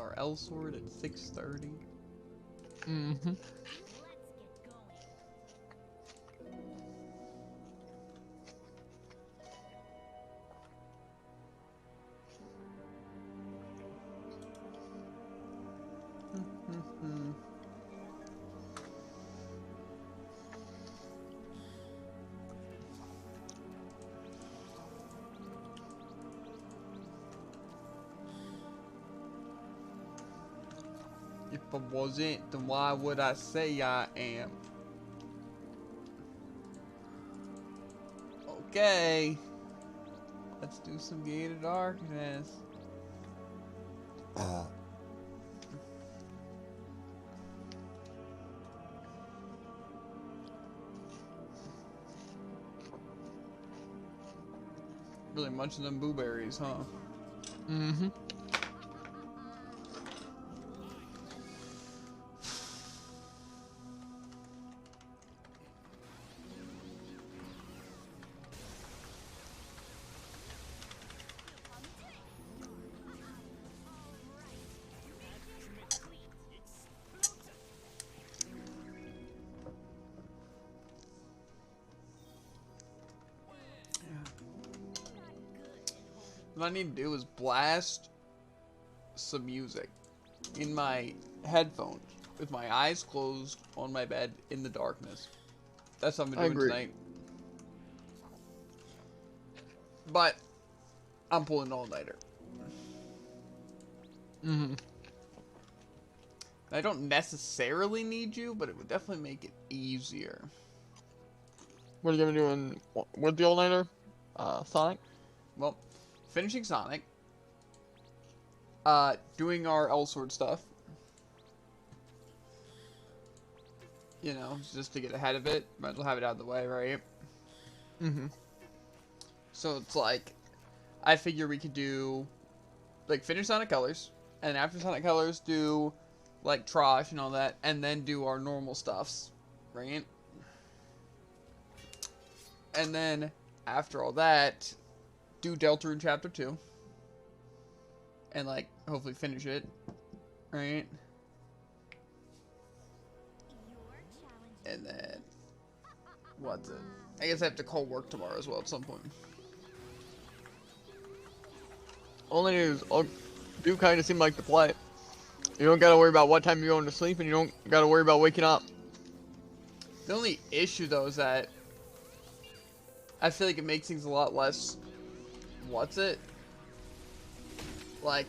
our L sword at 6:30. Mm-hmm. If I wasn't, then why would I say I am? Okay. Let's do some Gate of Darkness. Really munching them blueberries, huh? Mm-hmm. What I need to do is blast some music in my headphones with my eyes closed on my bed in the darkness. That's what I'm doing tonight. But I'm pulling an all-nighter. Mm-hmm. I don't necessarily need you, but it would definitely make it easier. What are you gonna do in with the all-nighter? Sonic? Well, finishing Sonic. Doing our L sword stuff. You know, just to get ahead of it. Might as well have it out of the way, right? Mm-hmm. So it's like, I figure we could do, like, finish Sonic Colors, and after Sonic Colors do, like, Trosh and all that, and then do our normal stuffs, right? And then, after all that, do Deltarune Chapter 2, and, like, hopefully finish it, right? And then, what's it? I guess I have to call work tomorrow as well at some point. All-nighters do kind of seem like the play. You don't gotta worry about what time you're going to sleep, and you don't gotta worry about waking up. The only issue, though, is that I feel like it makes things a lot less, what's it? Like,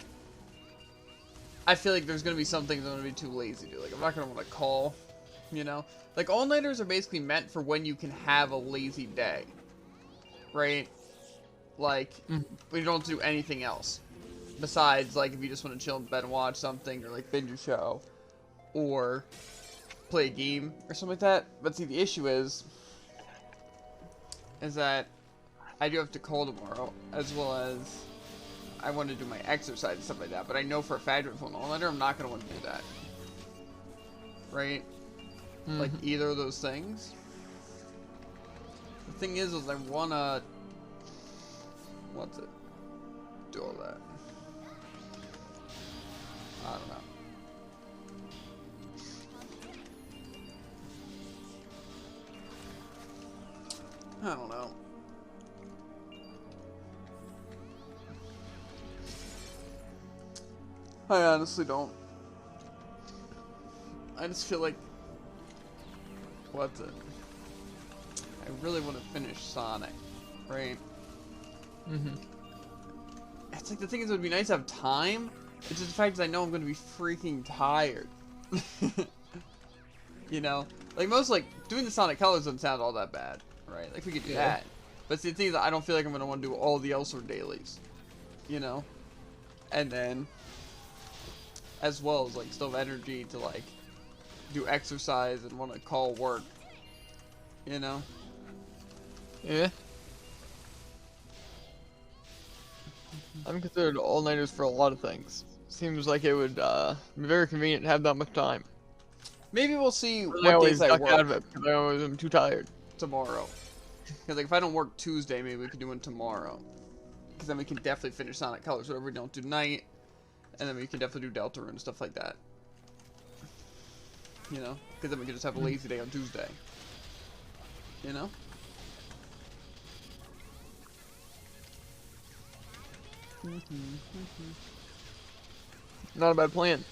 I feel like there's going to be some things I'm going to be too lazy to do. Like, I'm not going to want to call, you know? Like, all-nighters are basically meant for when you can have a lazy day, right? Like, when you don't have to do anything else. Besides, like, if you just want to chill in bed and watch something, or, like, binge a show, or play a game, or something like that. But see, the issue is that I do have to call tomorrow, as well as I want to do my exercise and stuff like that. But I know for a fact with an all-nighter, I'm not going to want to do that. Right? Like, either of those things. The thing is I want to... What's it? Do all that. I don't know. I don't know. I honestly don't. I just feel like... What's it? I really want to finish Sonic, right? It's like, the thing is, it would be nice to have time. It's just the fact that I know I'm going to be freaking tired. You know? Like, most, like, doing the Sonic Colors doesn't sound all that bad, right? Like, we could do that. But see, the thing is, I don't feel like I'm going to want to do all the L-Sword dailies. You know? And then, as well as, like, still have energy to, like, do exercise and want to call work. You know? Yeah. I'm considered all-nighters for a lot of things. Seems like it would be very convenient to have that much time. Maybe we'll see I what always days I duck work out of it because I always am too tired. tomorrow. Because, like, if I don't work Tuesday, maybe we can do one tomorrow. Because then we can definitely finish Sonic Colors, whatever we don't do tonight. And then we can definitely do Deltarune and stuff like that. You know? Because then we can just have a lazy day on Tuesday. You know? Not a bad plan.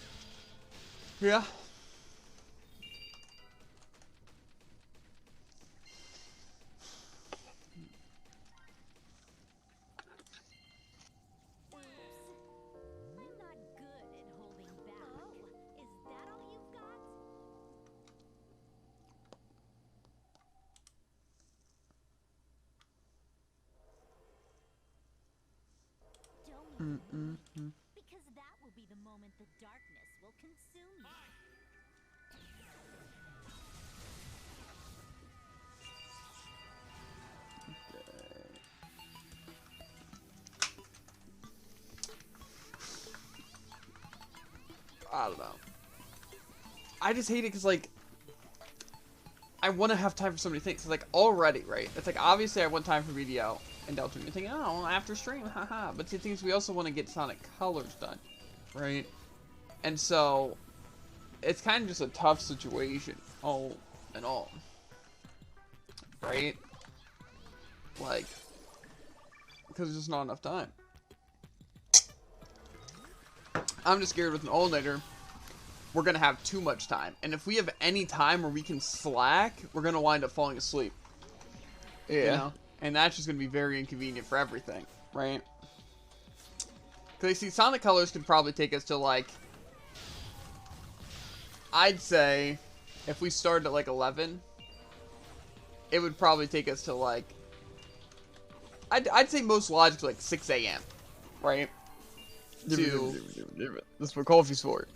Yeah. Because that will be the moment the darkness will consume you. I don't know. I just hate it because, like, I want to have time for so many things. It's like, already, right? It's like, obviously I want time for BDO and Deltarune. You're thinking, oh, well, after stream, haha. But the thing is, we also want to get Sonic Colors done, right? And so, it's kind of just a tough situation, all in all. Right? Like, because there's just not enough time. I'm just scared with an all-nighter, we're going to have too much time. And if we have any time where we can slack, we're going to wind up falling asleep. Yeah. You know? And that's just going to be very inconvenient for everything, right? Because you see, Sonic Colors could probably take us to, like, I'd say, if we started at, like, 11, it would probably take us to, like, I'd say most logically, like, 6 a.m., right? That's what coffee's for.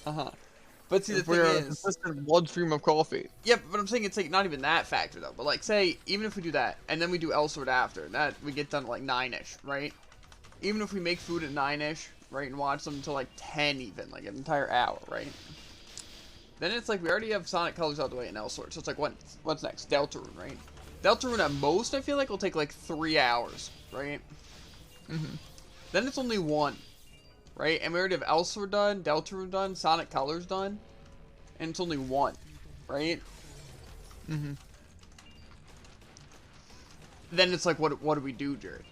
But see, the thing We're a is, consistent bloodstream of coffee. yeah, but I'm saying it's like not even that factor though. But like, say even if we do that and then we do Elsword after that, we get done at like 9ish, right? Even if we make food at 9ish, right, and watch them until like 10 even, like an entire hour, right? Then it's like we already have Sonic Colors out the way in Elsword, so it's like what's next? Deltarune, right? Deltarune at most I feel like will take like 3 hours, right? Then it's only 1. Right? And we already have Elsword done, Deltarune done, Sonic Colors done. And it's only 1. Right? Then it's like, what do we do, Jared?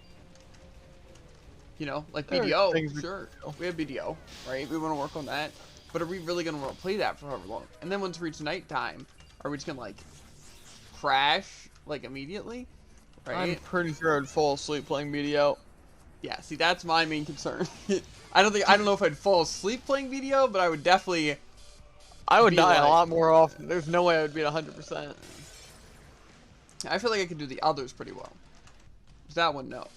You know? Like BDO, sure. We have BDO, right? We want to work on that. But are we really going to want to play that for however long? And then once we reach nighttime, are we just going to, like, crash, like, immediately? Right? I'm pretty sure I'd fall asleep playing BDO. Yeah, see, that's my main concern. I don't know if I'd fall asleep playing BDO, but I would definitely... I would die a lot more often. There's no way I would be at 100%. I feel like I could do the others pretty well. That one, no.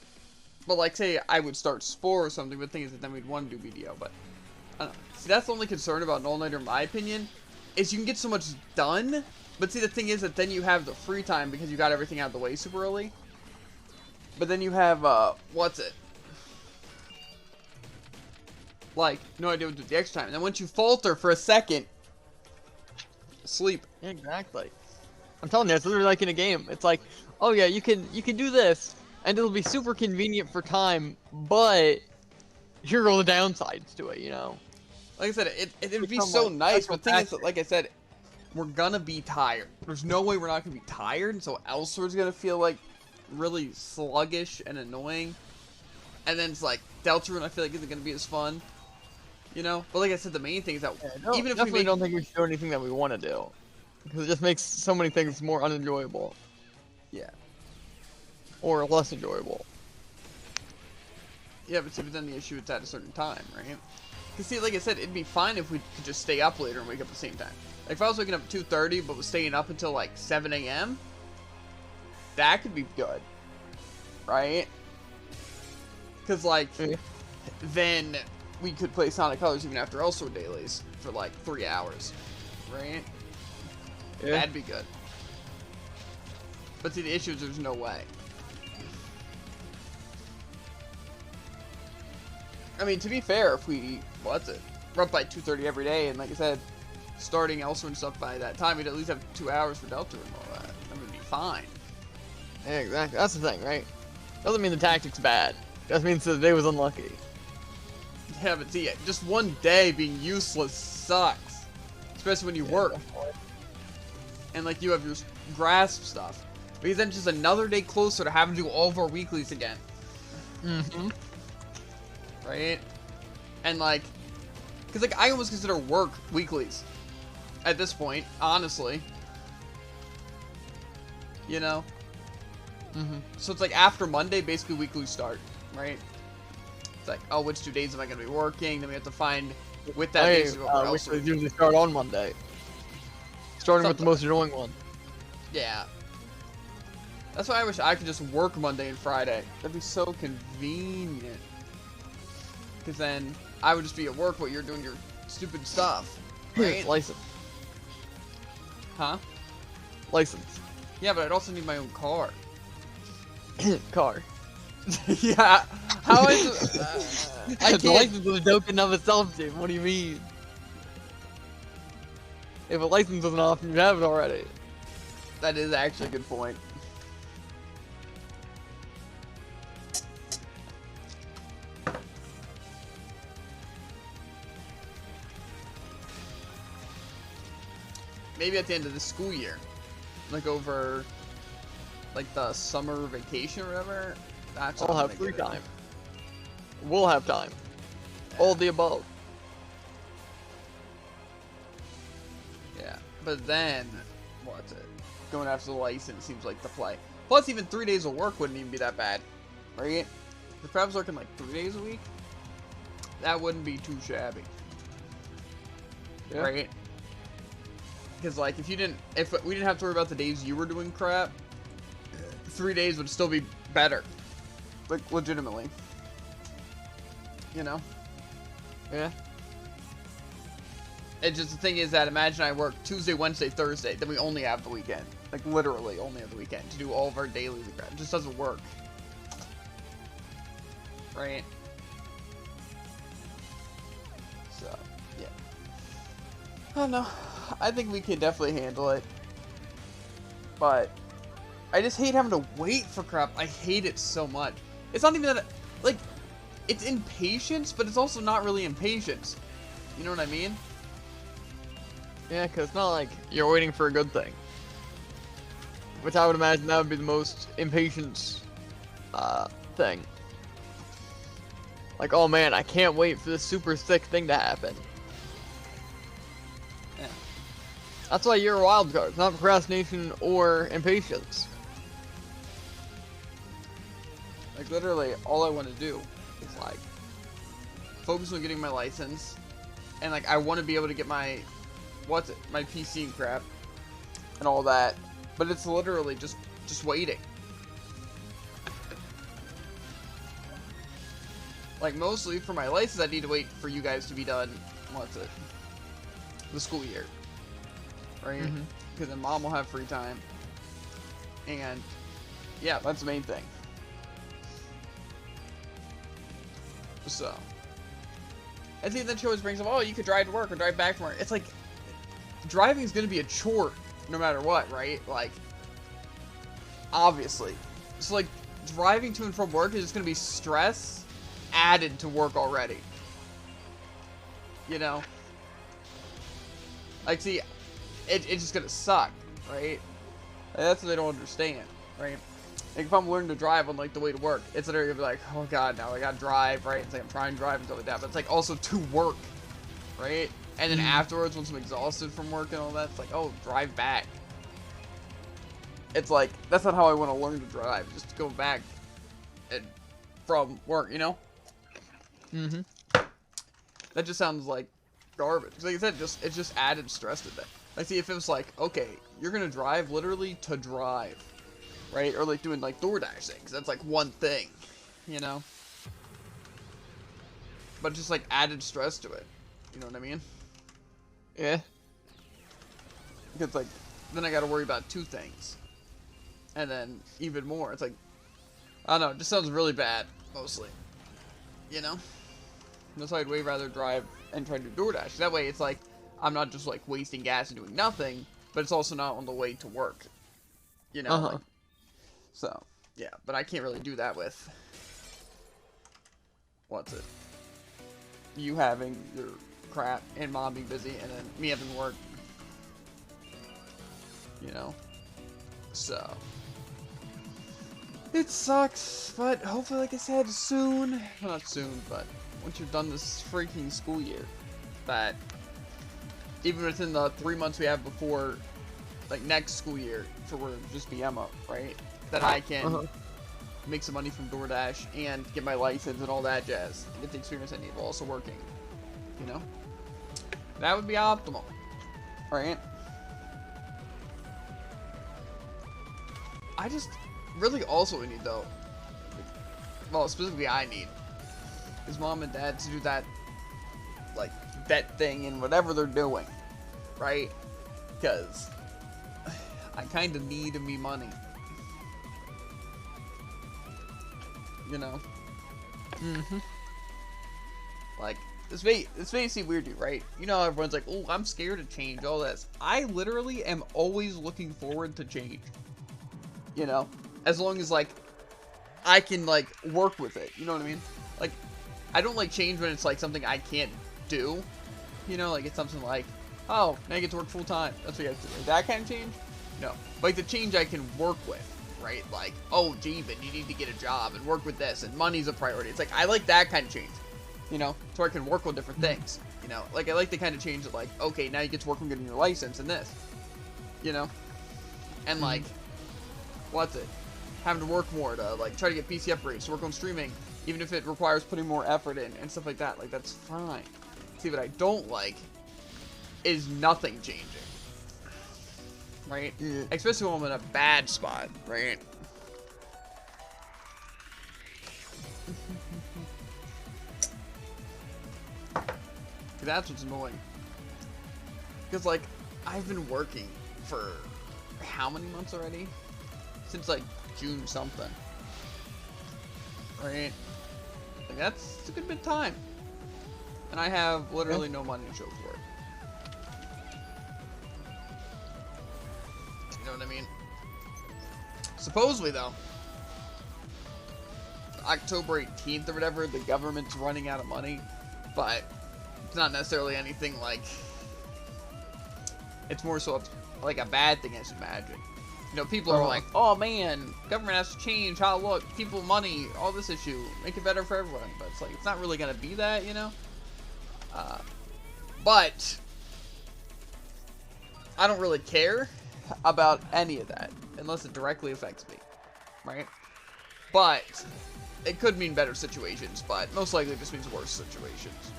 But, like, say I would start Spore or something, but the thing is that then we'd want to do BDO, but... I don't know. See, that's the only concern about an all-nighter, in my opinion, is you can get so much done, but see, the thing is that then you have the free time because you got everything out of the way super early. But then you have, what's it? Like, no idea what to do with the extra time. And then once you falter for a second, sleep. Yeah, exactly. I'm telling you, it's literally like in a game. It's like, oh yeah, you can do this, and it'll be super convenient for time, but here are all the downsides to it, you know? Like I said, it'd be so nice, but the thing is that, like I said, we're gonna be tired. There's no way we're not gonna be tired, and so Elsword's gonna feel like really sluggish and annoying. And then it's like, Deltarune I feel like isn't gonna be as fun. You know? But like I said, the main thing is that even if we don't think we should do anything that we want to do. Because it just makes so many things more unenjoyable. Yeah. Or less enjoyable. Yeah, but see, but then the issue is at a certain time, right? Because see, like I said, it'd be fine if we could just stay up later and wake up at the same time. Like if I was waking up at 2:30 but was staying up until like 7 a.m., that could be good. Right? Because like, then we could play Sonic Colors even after Elsword dailies for like 3 hours. Right? Yeah. That'd be good. But see, the issue is there's no way. I mean, to be fair, if we, we're up by 2:30 every day, and like I said, starting Elsword and stuff by that time, we'd at least have 2 hours for Deltarune and all that. That would be fine. Yeah, exactly. That's the thing, right? Doesn't mean the tactic's bad. Just means the day was unlucky. Yeah, but see, just one day being useless sucks. Especially when you work. And, like, you have your grasp stuff. Because then just another day closer to having to do all of our weeklies again. Mm-hmm. Right? And, like... Because, like, I almost consider work weeklies. At this point, honestly. You know? Mm-hmm. So it's like after Monday, basically weekly start, right? It's like, oh, which 2 days am I going to be working? Then we have to find, with that Hey, days, what else we usually start on Monday. Starting with the most annoying one. Yeah. That's why I wish I could just work Monday and Friday. That'd be so convenient. Because then I would just be at work while you're doing your stupid stuff. Right? License. Huh? License. Yeah, but I'd also need my own car. Car. Yeah. How is I The can't... license is a joke in of itself, Jim. What do you mean? If a license isn't off, you have it already. That is actually a good point. Maybe at the end of the school year. Like over, like the summer vacation or whatever. That's I'll when I'm have gonna free get it. time. We'll have time. All the above. Yeah, but then, what's it? Going after the license seems like the play. Plus, even 3 days of work wouldn't even be that bad, right? If I was working like 3 days a week, that wouldn't be too shabby, Yeah. right? Because like, if we didn't have to worry about the days you were doing crap, 3 days would still be better, like legitimately, you know? Yeah. It's just the thing is that imagine I work Tuesday, Wednesday, Thursday, then we only have the weekend. Like literally only have the weekend to do all of our dailies and crap. It just doesn't work. Right? So, yeah. I don't know. I think we can definitely handle it. But I just hate having to wait for crap. I hate it so much. It's not even that, like, it's impatience, but it's also not really impatience. You know what I mean? Yeah, because it's not like you're waiting for a good thing. Which I would imagine that would be the most impatience thing. Like, oh man, I can't wait for this super sick thing to happen. Yeah. That's why you're a wild card. It's not procrastination or impatience. Like, literally, all I want to do is, like, focus on getting my license. And, like, I want to be able to get my, my PC and crap. And all that. But it's literally just waiting. Like, mostly for my license, I need to wait for you guys to be done, the school year. Right? Because then Mom will have free time. And, yeah, that's the main thing. So. And see, then she always brings up, oh, you could drive to work or drive back from work. It's like, driving is going to be a chore no matter what, right? Like, obviously. So, like, driving to and from work is just going to be stress added to work already. You know? Like, see, it's just going to suck, right? Like, that's what they don't understand, right? Like, if I'm learning to drive on, like, the way to work, it's literally gonna be like, oh god, now I gotta drive, right? It's like I'm trying to drive and stuff like that, but it's like also to work, right? And then afterwards, once I'm exhausted from work and all that, it's like, oh, drive back. It's like, that's not how I want to learn to drive, just to go back and from work, you know? That just sounds like garbage. Like I said, it's just added stress to that. Like, see, if it was like, okay, you're gonna drive literally to drive. Right? Or like doing like DoorDash things. That's like one thing, you know? But just like added stress to it. You know what I mean? Yeah. Because like, then I gotta worry about two things. And then even more. It's like, I don't know, it just sounds really bad, mostly. You know? That's why I'd way rather drive and try to do DoorDash. That way it's like, I'm not just like wasting gas and doing nothing, but it's also not on the way to work. You know? Like, so, yeah, but I can't really do that with, you having your crap and mom being busy and then me having work. You know? So. It sucks, but hopefully, like I said, soon. Well, not soon, but once you're done this freaking school year, that even within the 3 months we have before, like next school year, for where just be Emma, right? That I can make some money from DoorDash and get my license and all that jazz, and get the experience I need while also working. You know, that would be optimal, right? I just really also need though, well, specifically I need, is mom and dad to do that, like, debt thing and whatever they're doing, right? Because I kind of need me money, you know? Like, this may seem weird to you, right? You know, everyone's like, oh, I'm scared to change, all this. I literally am always looking forward to change, you know? As long as, like, I can, like, work with it, you know what I mean? Like, I don't like change when it's, like, something I can't do, you know? Like, it's something like, oh, now I get to work full-time, that's what you have to do. Like, that kind of change? No. Like, the change I can work with, right? Like, oh, Jeevan, you need to get a job and work with this, and money's a priority. It's like, I like that kind of change, you know? So I can work with different things, you know? Like, I like the kind of change that, like, okay, now you get to work on getting your license and this, you know? And, like, what's it? Having to work more to, like, try to get PC upgrades, to work on streaming, even if it requires putting more effort in and stuff like that. Like, that's fine. See, what I don't like is nothing changing. Right? Yeah. Especially when I'm in a bad spot, right? That's what's annoying. Because, like, I've been working for how many months already? Since, like, June something. Right? Like, that's a good bit of time. And I have literally no money to show for it. You know what I mean? Supposedly, though, October 18th or whatever, the government's running out of money. But it's not necessarily anything like... It's more so like a bad thing, I should imagine. You know, people are like, oh man, government has to change how it looks, people, money, all this issue, make it better for everyone. But it's like, it's not really going to be that, you know? But I don't really care about any of that unless it directly affects me, right? But it could mean better situations, but most likely it just means worse situations.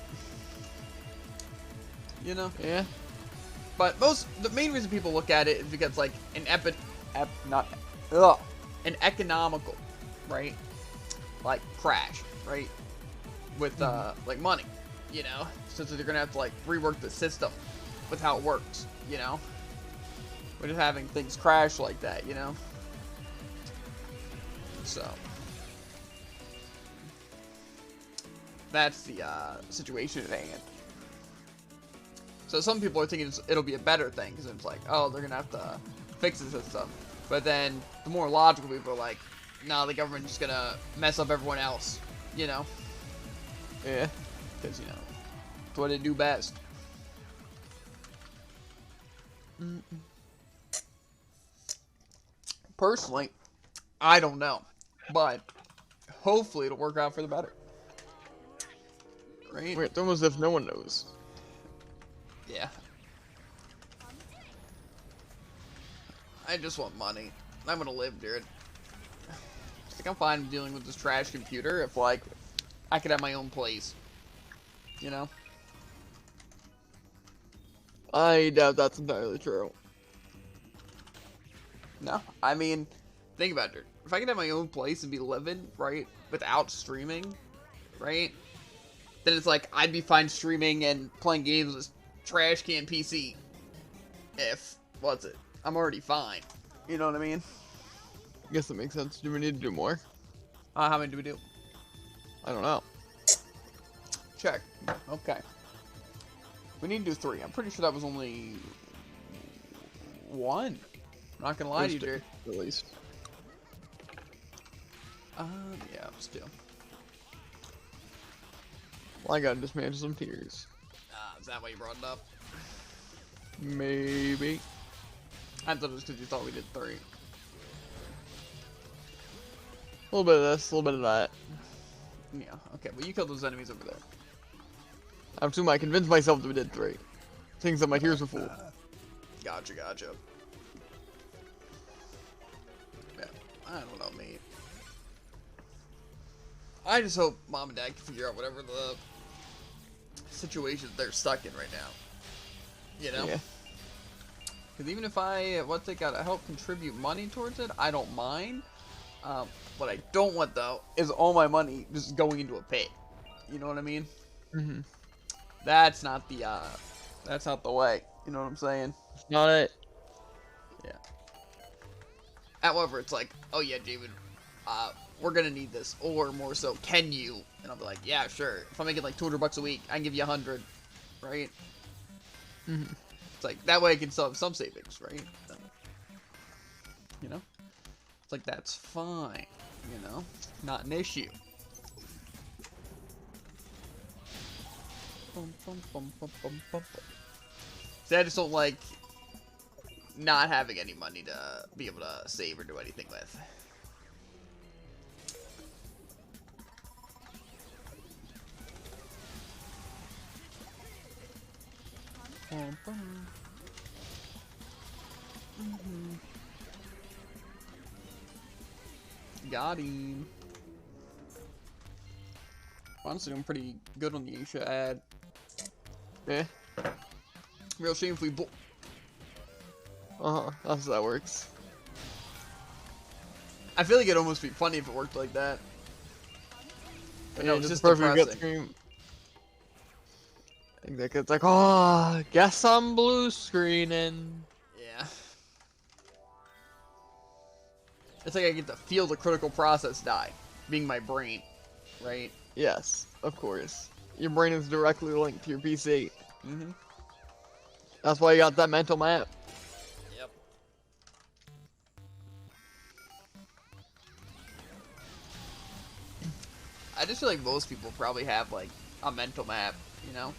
You know? Yeah. But the main reason people look at it is because, like, an economical, right? Like, crash, right? With, like, money, you know? So they're gonna have to, like, rework the system with how it works, you know? We're just having things crash like that, you know? So that's the, situation at hand. So some people are thinking it'll be a better thing, because it's like, oh, they're gonna have to fix the system. But then the more logical people are like, no, the government's just gonna mess up everyone else, you know? Yeah. Because, you know, it's what they do best. Personally, I don't know. But hopefully it'll work out for the better. Right? Wait, it's almost as if no one knows. Yeah. I just want money. I'm gonna live, dude. I think I'm fine dealing with this trash computer if, like, I could have my own place. You know? I doubt that's entirely true. No, I mean, think about it. If I could have my own place and be living, right, without streaming, right, then it's like, I'd be fine streaming and playing games with trash can PC. If, what's it, I'm already fine. You know what I mean? I guess that makes sense. Do we need to do more? How many do we do? I don't know. Check. Okay. We need to do 3. I'm pretty sure that was only 1. Not gonna lie to you, dude. At least. Yeah, let's do. Well, I gotta dismantle some tiers. Is that why you brought it up? Maybe. I thought it was because you thought we did 3. A little bit of this, a little bit of that. Yeah, okay, well you killed those enemies over there. I'm assuming I convinced myself that we did 3. Things that my tiers were full. Gotcha. Yeah, I don't know, mate. I just hope mom and dad can figure out whatever the situation they're stuck in right now. You know? Yeah. Because even if they gotta help contribute money towards it, I don't mind. What I don't want, though, is all my money just going into a pit. You know what I mean? Mm-hmm. That's not the way. You know what I'm saying? It's not it. Yeah. However, it's like, oh yeah, David, we're gonna need this, or more so, can you? And I'll be like, yeah, sure. If I'm making like $200 a week, I can give you 100, right? Mm-hmm. It's like that way I can still have some savings, right? You know, it's like that's fine. You know, not an issue. See, I just don't like not having any money to be able to save or do anything with. Got him. Honestly, I'm pretty good on the Asia ad. Yeah. Real shame if we That's how that works. I feel like it'd almost be funny if it worked like that. But Yeah, no, it's just perfect gut depressing. scream. I think that kid's like, oh, guess I'm blue screening. Yeah. It's like I get to feel the critical process die, being my brain, right? Yes, of course. Your brain is directly linked to your PC. Mm-hmm. That's why you got that mental map. Yep. I just feel like most people probably have like a mental map, you know?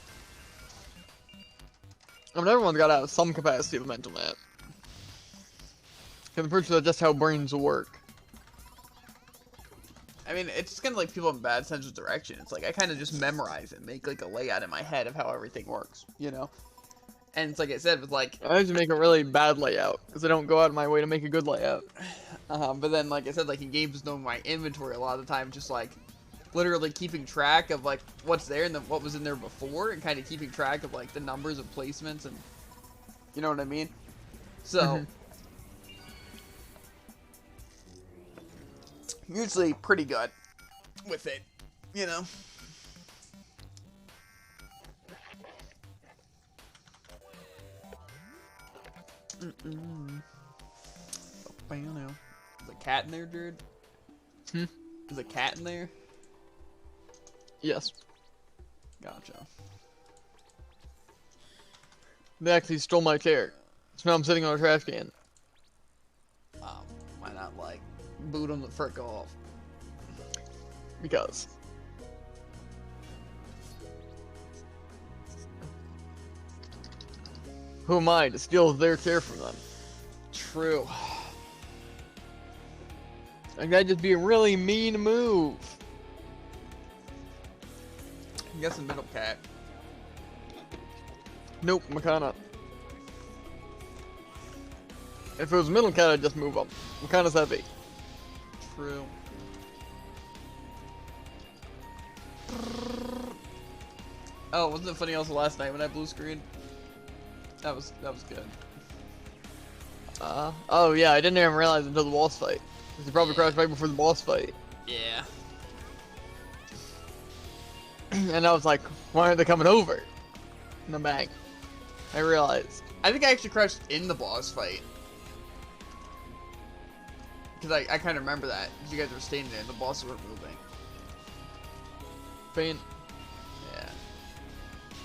I mean, everyone's got to have some capacity of a mental map. I'm pretty sure that's just how brains work. I mean, it's just kind of like people in bad sense of direction. It's like I kind of just memorize it, make like a layout in my head of how everything works, you know? And it's like I said, with like... I usually make a really bad layout, because I don't go out of my way to make a good layout. But then, like I said, like in games, knowing my inventory a lot of the time, just like literally keeping track of like what's there and then what was in there before, and kind of keeping track of like the numbers and placements, and you know what I mean. So usually pretty good with it, you know. Is a cat in there, Jared? Is a cat in there? Yes. Gotcha. They actually stole my chair. So now I'm sitting on a trash can. Why not, like, boot them the frick off? Because. Who am I to steal their chair from them? True. Like, that'd just be a really mean move. I'm guessing middle cat. Nope, Makana. If it was middle cat, I'd just move them. Makana's heavy. True. Oh, wasn't it funny also last night when I blue screened? That was good. Oh yeah, I didn't even realize until the boss fight. He probably crashed right before the boss fight. Yeah. And I was like, why aren't they coming over? And then bang. I realized. I think I actually crashed in the boss fight. Because I kind of remember that. Because you guys were standing there and the bosses were moving. Pain. Yeah.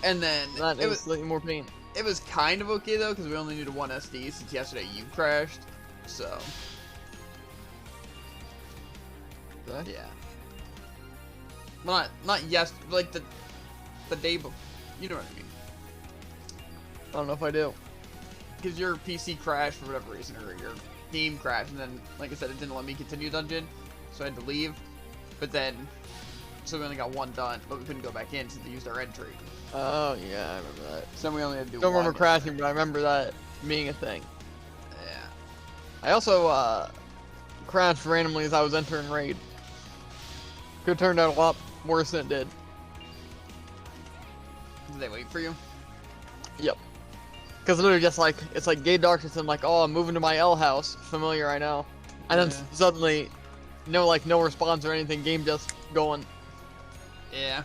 And then... That is slightly more pain. It was kind of okay though, because we only needed 1 SD since yesterday you crashed. So... Okay. Yeah. Well, not yes, like the day before. You know what I mean? I don't know if I do. Because your PC crashed for whatever reason, or your game crashed, and then, like I said, it didn't let me continue dungeon, so I had to leave. But then, so we only got one done, but we couldn't go back in since they used our entry. Oh, yeah, I remember that. So then we only had to do Don't one. remember crashing, but I remember that being a thing. Yeah. I also, crashed randomly as I was entering raid. Could have turned out a lot worse than it did. Did they wait for you? Yep. Because literally just like, it's like gay darkness, and I'm like, oh, I'm moving to my L house. Familiar, I know. And then Yeah. suddenly, no response or anything, game just going. Yeah.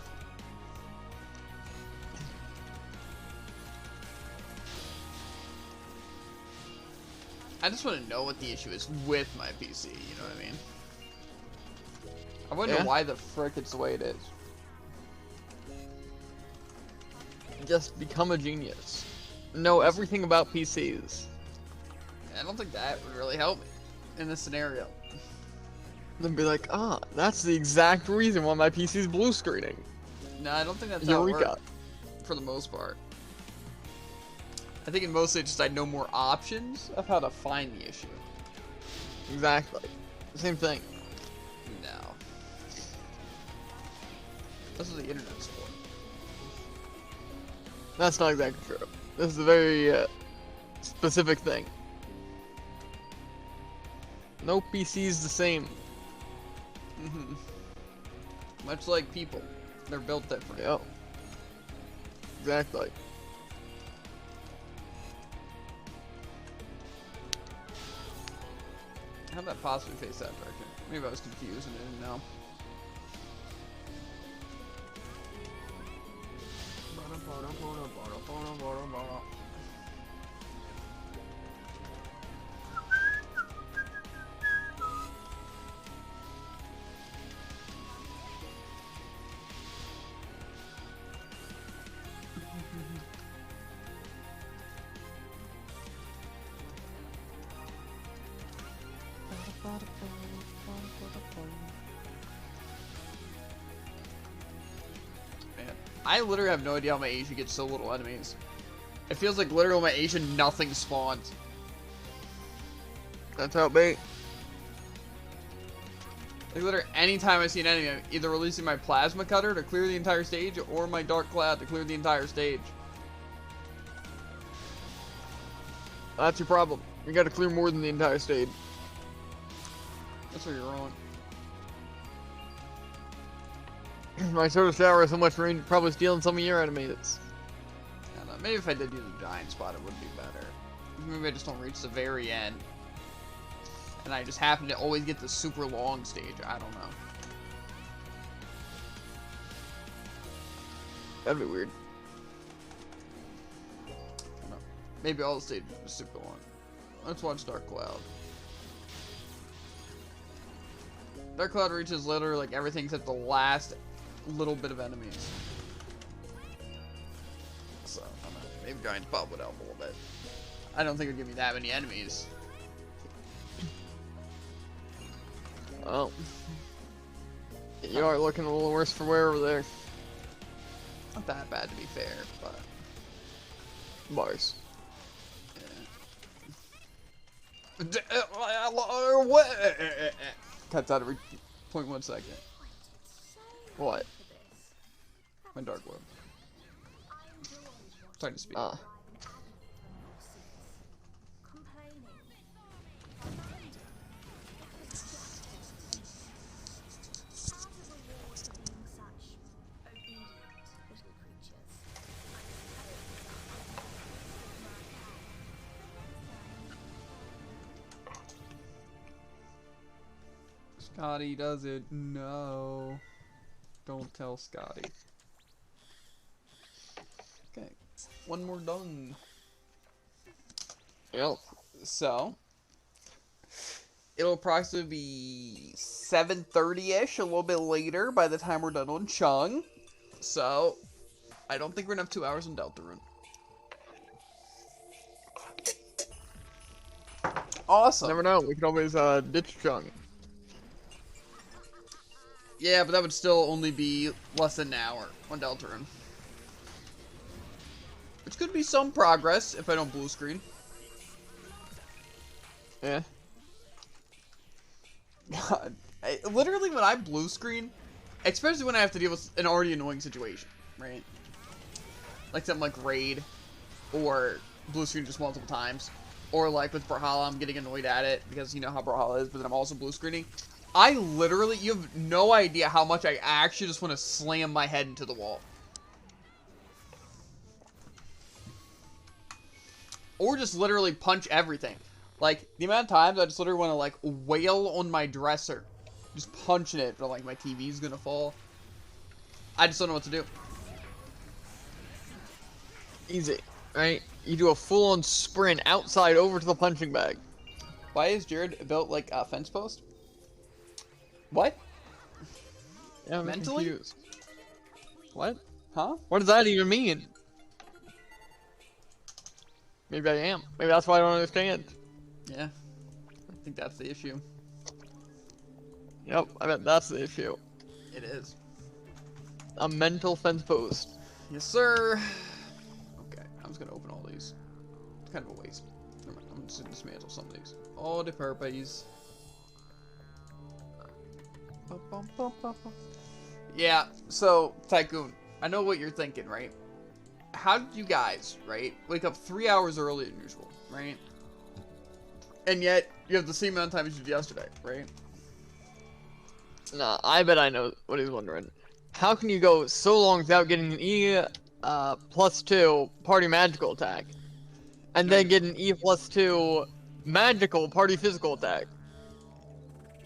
I just want to know what the issue is with my PC, you know what I mean? I wonder Yeah. why the frick it's the way it is. Just become a genius. Know everything about PCs. I don't think that would really help me in this scenario. Then be like, ah, that's the exact reason why my PC's blue screening. No, I don't think that's how it Eureka. works, for the most part. I think in mostly just I know more options of how to find the issue. Exactly. Same thing. No. This is the internet's for. That's not exactly true. This is a very specific thing. No PC's the same. Mm-hmm. Much like people. They're built different. Yep. Exactly. How did that possibly face that direction? Maybe I was confused and I didn't know. Man, I literally have no idea how my Asia gets so little enemies. It feels like literally my Asia nothing spawns. That's how it be. Like literally anytime I see an enemy, I'm either releasing my plasma cutter to clear the entire stage or my dark cloud to clear the entire stage. That's your problem. You gotta clear more than the entire stage. That's where you're wrong. My soda shower has so much range, probably stealing some of your enemies. I don't know, maybe if I did do the giant spot, it would be better. Maybe I just don't reach the very end. And I just happen to always get the super long stage. I don't know. That'd be weird. I don't know. Maybe all the stages are super long. Let's watch Dark Cloud. Dark Cloud reaches literally like everything except the last little bit of enemies. So, I don't know. Maybe Giant Spot would help a little bit. I don't think it would give me that many enemies. Well, you are looking a little worse for wear over there. Not that bad to be fair, but Bars. cuts out every 0.1 second. What? My dark web. Trying to speak. Scotty doesn't know. Don't tell Scotty. Okay, one more done. Yep. So, it'll approximately be 7:30-ish, a little bit later by the time we're done on Chung. So, I don't think we're gonna have 2 hours in Deltarune. Awesome. Never know. We could always ditch Chung. Yeah, but that would still only be less than an hour on Deltarune. Which could be some progress if I don't blue screen. Yeah. God. Literally, when I blue screen, especially when I have to deal with an already annoying situation, right? Like something like Raid, or blue screen just multiple times. Or like with Brawlhalla, I'm getting annoyed at it because you know how Brawlhalla is, but then I'm also blue screening. I literally, you have no idea how much I actually just want to slam my head into the wall. Or just literally punch everything. Like, the amount of times I just literally want to, like, wail on my dresser. Just punching it, but, like, my TV's gonna fall. I just don't know what to do. Easy, right? You do a full-on sprint outside over to the punching bag. Why is Jared built like a fence post? What? Yeah, I'm Mentally? confused. What? Huh? What does that even mean? Maybe I am. Maybe that's why I don't understand. Yeah. I think that's the issue. Yep, I bet that's the issue. It is. A mental fence post. Yes, sir. Okay, I'm just gonna open all these. It's kind of a waste. Never mind, I'm just gonna dismantle some of these. All the purpose. Yeah, so, Tycoon, I know what you're thinking, right? How did you guys, right, wake up 3 hours earlier than usual, right? And yet, you have the same amount of time as you did yesterday, right? Nah, I bet I know what he's wondering. How can you go so long without getting an E +2 party magical attack, and then get an E +2 magical party physical attack?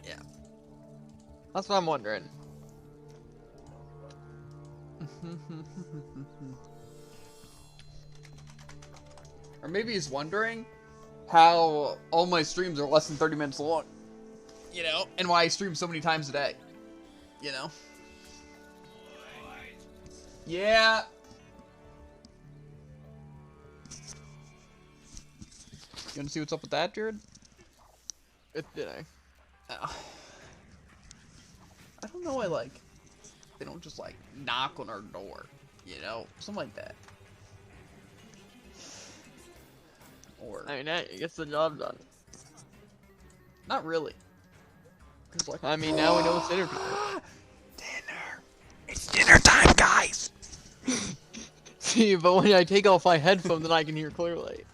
Yeah. That's what I'm wondering. Or maybe he's wondering how all my streams are less than 30 minutes long. You know? And why I stream so many times a day. You know? Yeah. You wanna see what's up with that, Jared? Did I? I don't know, they don't just, like, knock on our door. You know? Something like that. Or, I mean, that gets the job done. not really. 'Cause, like, I mean, now we know it's dinner time. dinner. It's dinner time, guys! See, but when I take off my headphones, then I can hear clearly.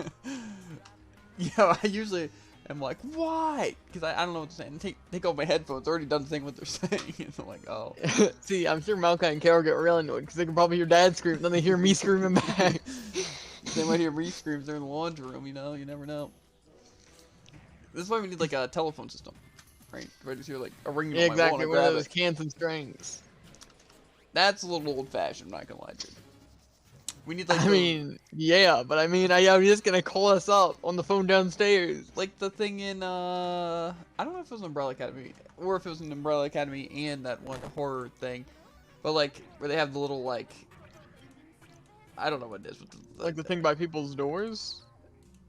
Yeah, I usually am like, why? Because I don't know what they're saying. Take off my headphones. Already done the thing what they're saying. And I'm like, oh. See, I'm sure Malachi and Carol get real annoyed because they can probably hear Dad scream, then they hear me screaming back. They might hear me screams. They're in the laundry room, you know? You never know. This is why we need, like, a telephone system. Right? Where I just hear, like, a ringing Yeah, on my wall exactly. and I One of grab those it. cans and strings. That's a little old-fashioned, I'm not gonna lie to you. We need, like, I mean, yeah, but I mean, I'm just gonna call us up on the phone downstairs. like the thing in, I don't know if it was Umbrella Academy, or if it was an Umbrella Academy and that one horror thing, but, like, where they have the little, like, I don't know what it is. But Like the thing by people's doors?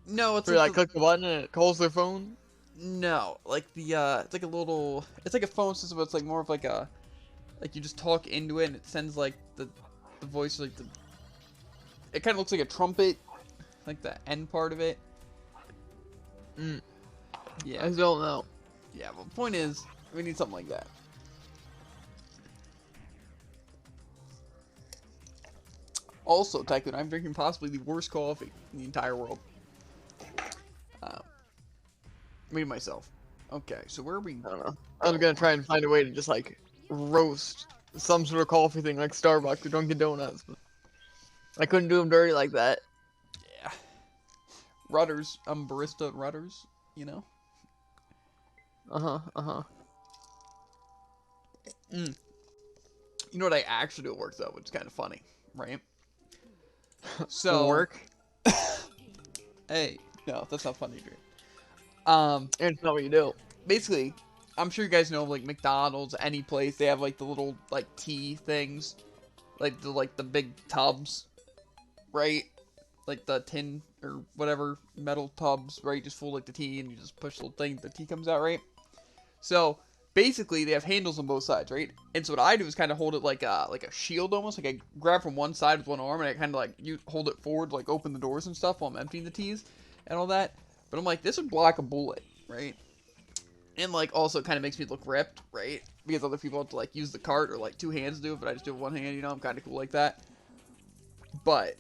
No, it's Where you, like like, click the button and it calls their phone? no, like the, it's like a little, it's like a phone system, but it's like more of like a, like you just talk into it and it sends like the voice, like it kind of looks like a trumpet, like the end part of it. I Yeah, don't know. yeah, well, the point is, we need something like that. Also, Tycoon, I'm drinking possibly the worst coffee in the entire world. Me and myself. Okay, so where are we? I don't know. I was gonna try and find a way to just, like, roast some sort of coffee thing like Starbucks or Dunkin' Donuts, but I couldn't do them dirty like that. Yeah. Rudders. I'm barista at Rudders, you know? You know what I actually do at work, though, which is kind of funny, right? So... Work? Hey, no, that's not funny, dude. It's not what you do. Basically, I'm sure you guys know, like, McDonald's, any place, they have, like, the little, like, tea things. Like, the big tubs, right? Like, the tin, or whatever, metal tubs, right? Just full, like, the tea, and you just push the little thing, the tea comes out, right? So, basically they have handles on both sides, right? And so what I do is kind of hold it like a shield almost. Like I grab from one side with one arm and I kind of like hold it forward to like open the doors and stuff while I'm emptying the teas and all that. But I'm like, this would block a bullet, right? And like also kind of makes me look ripped, right? Because other people have to like use the cart or like two hands to do it, but I just do it with one hand, you know? I'm kind of cool like that. But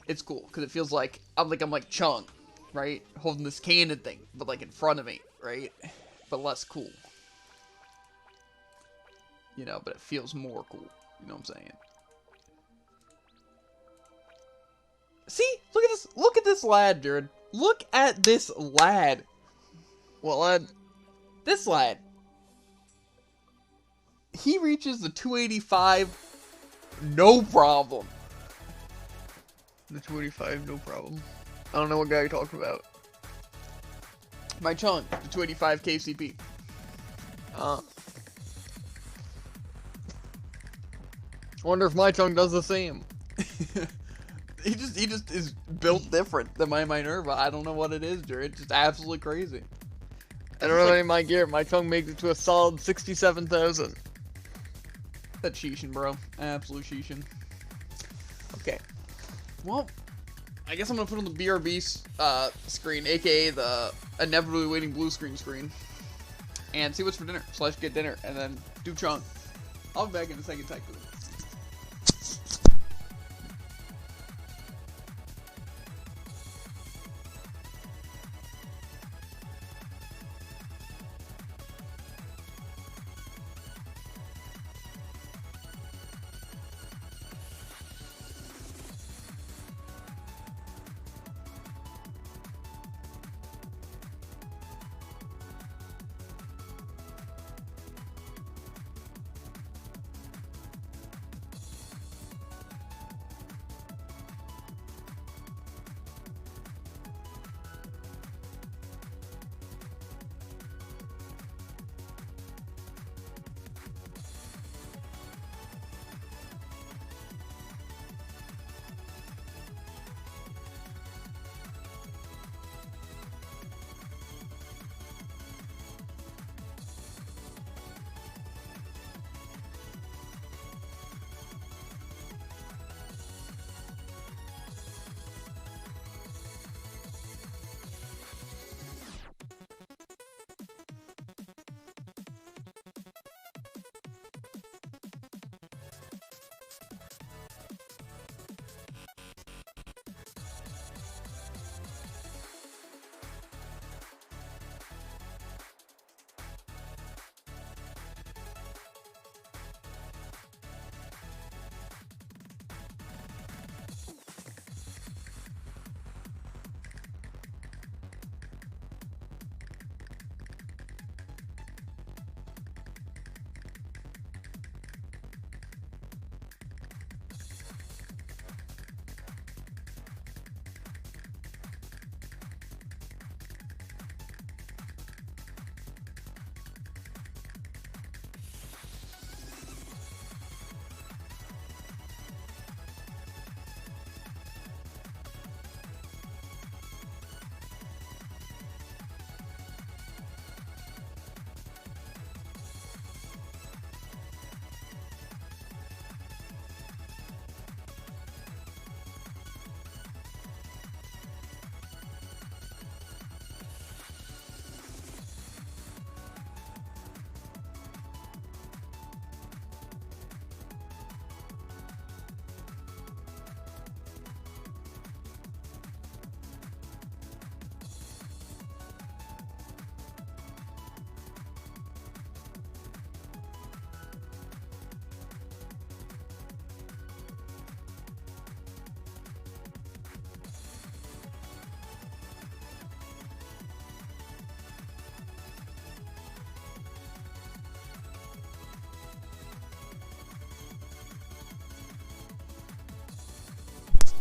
it's cool because it feels like I'm like Chung, right? Holding this cannon thing, but like in front of me, right? But less cool. You know, but it feels more cool. You know what I'm saying? See? Look at this. Look at this lad, Jared. Look at this lad. What lad? This lad. He reaches the 285 no problem. The 285, no problem. I don't know what guy you're talking about. My Chung, the 285 KCP. I wonder if my tongue does the same. He just is built different than my Minerva. I don't know what it is, Jared. It's just absolutely crazy. I don't know any of my gear. My tongue makes it to a solid 67,000. That's sheeshin', bro. Absolute sheeshin'. Okay. Well, I guess I'm gonna put on the BRB screen, aka the inevitably waiting blue screen, and see what's for dinner. / get dinner, and then do Chung. I'll be back in a second, Tycoon.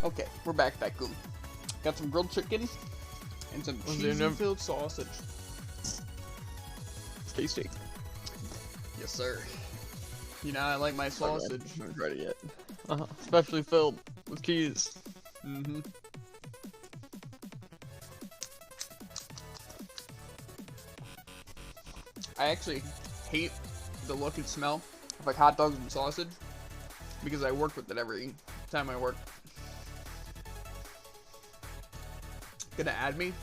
Okay, we're back, Tycoon. Got some grilled chicken and some cheesy-filled sausage. Tasty. Yes, sir. You know, I like my sausage. I haven't tried it yet. Especially filled with cheese. Mm-hmm. I actually hate the look and smell of like hot dogs and sausage because I work with it every time I work. Gonna add me?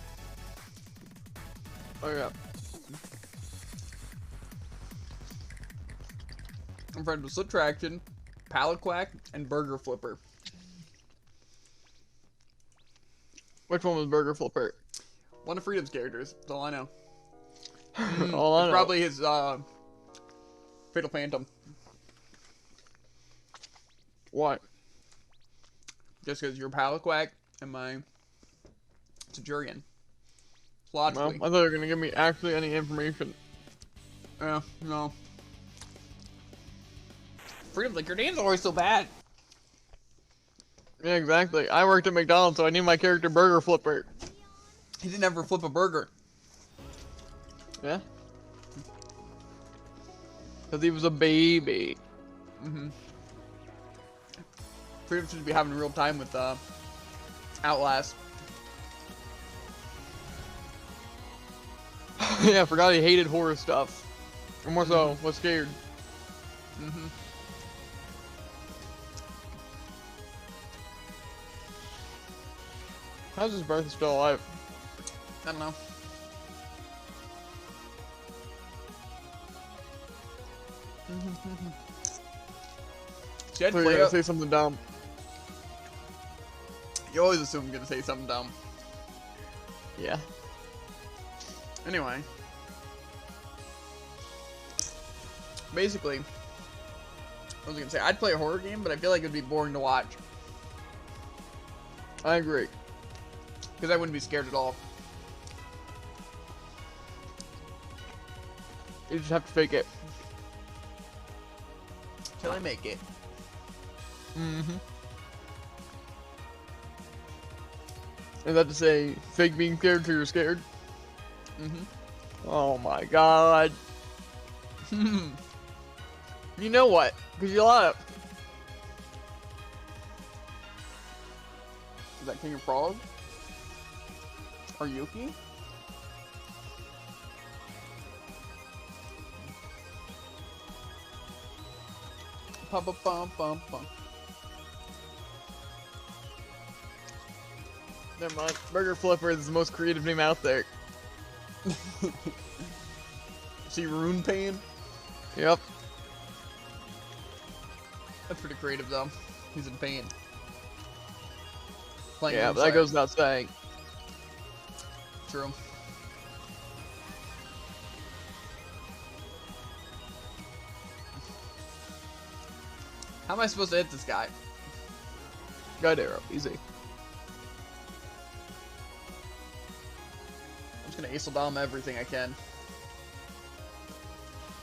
Oh yeah. I'm friends with Slit Traction, Pallet Quack, and Burger Flipper. Which one was Burger Flipper? One of Freedom's characters. That's all I know. All I It's know. probably his Fatal Phantom. What? Just because you're Pallet Quack and my Centurion. Well, Logically. I thought you were gonna give me actually any information. Yeah, no. Freedom's like, your name's always so bad. Yeah, exactly. I worked at McDonald's, so I named my character Burger Flipper. He didn't ever flip a burger. Yeah. Because he was a baby. Freedom should be having a real time with Outlast. Yeah, I forgot he hated horror stuff. Or more so, was scared. How's his birth still alive? I don't know. See, I'd So you're play gonna up. say something dumb. You always assume I'm gonna say something dumb. Yeah. Anyway. Basically, I was gonna say, I'd play a horror game, but I feel like it'd be boring to watch. I agree. Because I wouldn't be scared at all. You just have to fake it. Till I make it. Is that to say, fake being scared till you're scared? Oh my god. You know what? Because you lied. Is that King of Frog? Or Yuki? Bum, bum, bum, bum, bum. Never mind. Burger Flipper is the most creative name out there. See Rune Pain? Yep. That's pretty creative though. He's in pain. Playing Yeah, Rune but that Slayer. goes without saying. True. How am I supposed to hit this guy? Guide arrow, easy. I'm just gonna Acel Dom everything I can.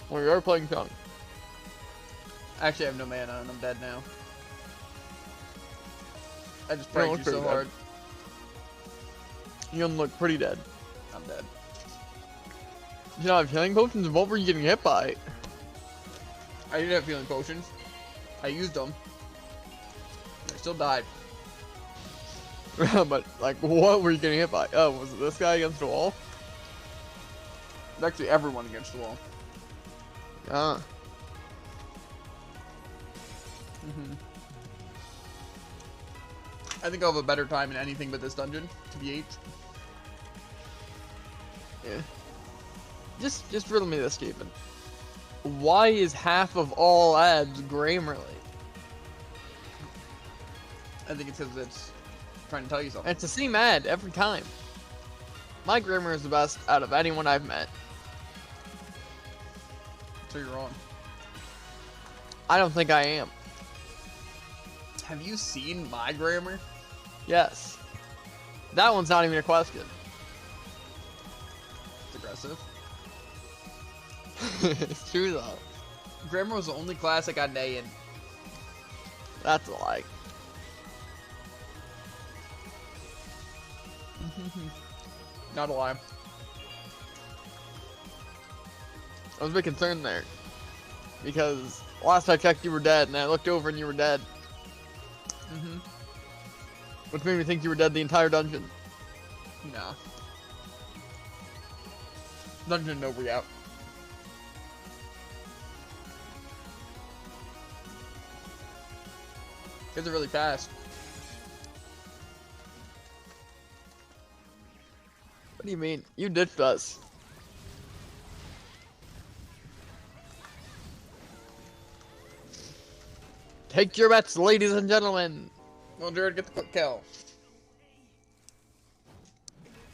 Well, you are playing Tongue. Actually, I have no mana and I'm dead now. I just You don't pranked look you so pretty dead. hard. You don't look pretty dead. I'm dead. You don't have healing potions? What were you getting hit by? I didn't have healing potions. I used them. I still died. But, like, what were you getting hit by? Oh, was it this guy against the wall? It's actually everyone against the wall. Ah. I think I'll have a better time in anything but this dungeon, TBH. Yeah. Just riddle me this, Stephen. Why is half of all ads Grammarly? I think it's because it's trying to tell you something. And it's the same ad every time. My grammar is the best out of anyone I've met. So you're wrong. I don't think I am. Have you seen my grammar? Yes. That one's not even a question. It's aggressive. It's true though. Grammar was the only class I got an A in. That's a lie. Not a lie. I was a bit concerned there. Because last I checked you were dead, and I looked over and you were dead. Which made me think you were dead the entire dungeon. No. Dungeon no re-out. Kids are really fast. What do you mean? You ditched us. Take your bets, ladies and gentlemen. Well, Jared, get the quick kill.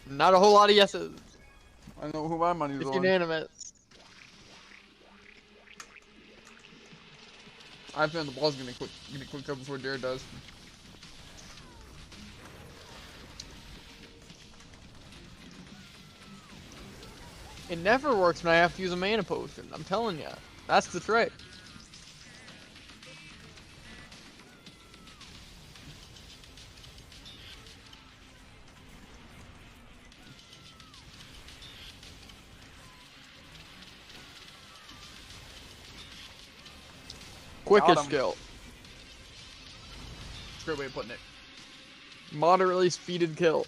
Not a whole lot of yeses. I know who my money's It's on. unanimous. I found the ball's gonna quick kill before Jared does. It never works when I have to use a mana potion. I'm telling ya. That's the trick. Quickest skill. Great way of putting it. Moderately speeded kill.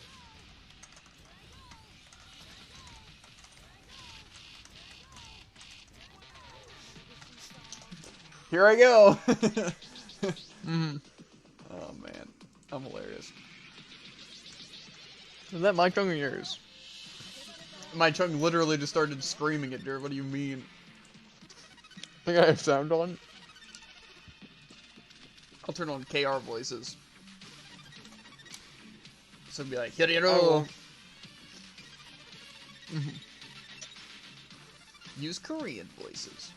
Here I go. Mm. Oh man, I'm hilarious. Is that my tongue or yours? My tongue literally just started screaming at Jared. What do you mean? I think I have sound on. I'll turn on KR voices. So it'll be like, here you go. Oh. Use Korean voices.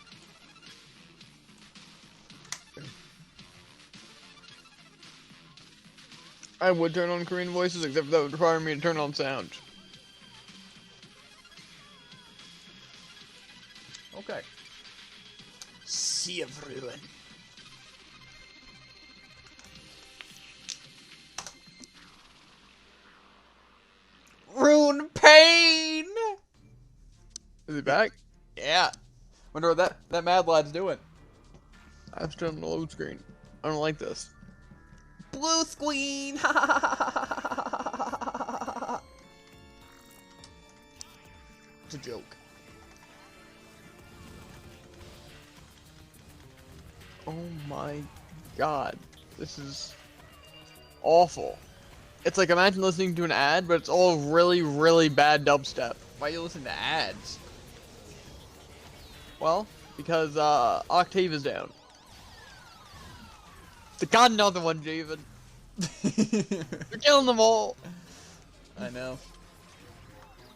I would turn on Korean voices, except that would require me to turn on sound. Okay. See everyone. Rune Pain! Is he back? Yeah. Wonder what that mad lad's doing. I'm still on the load screen. I don't like this. Blue screen! It's a joke. Oh my god. This is awful. It's like, imagine listening to an ad, but it's all really, really bad dubstep. Why you listen to ads? Well, because Octave is down. God, another one, Javen. You're killing them all. I know.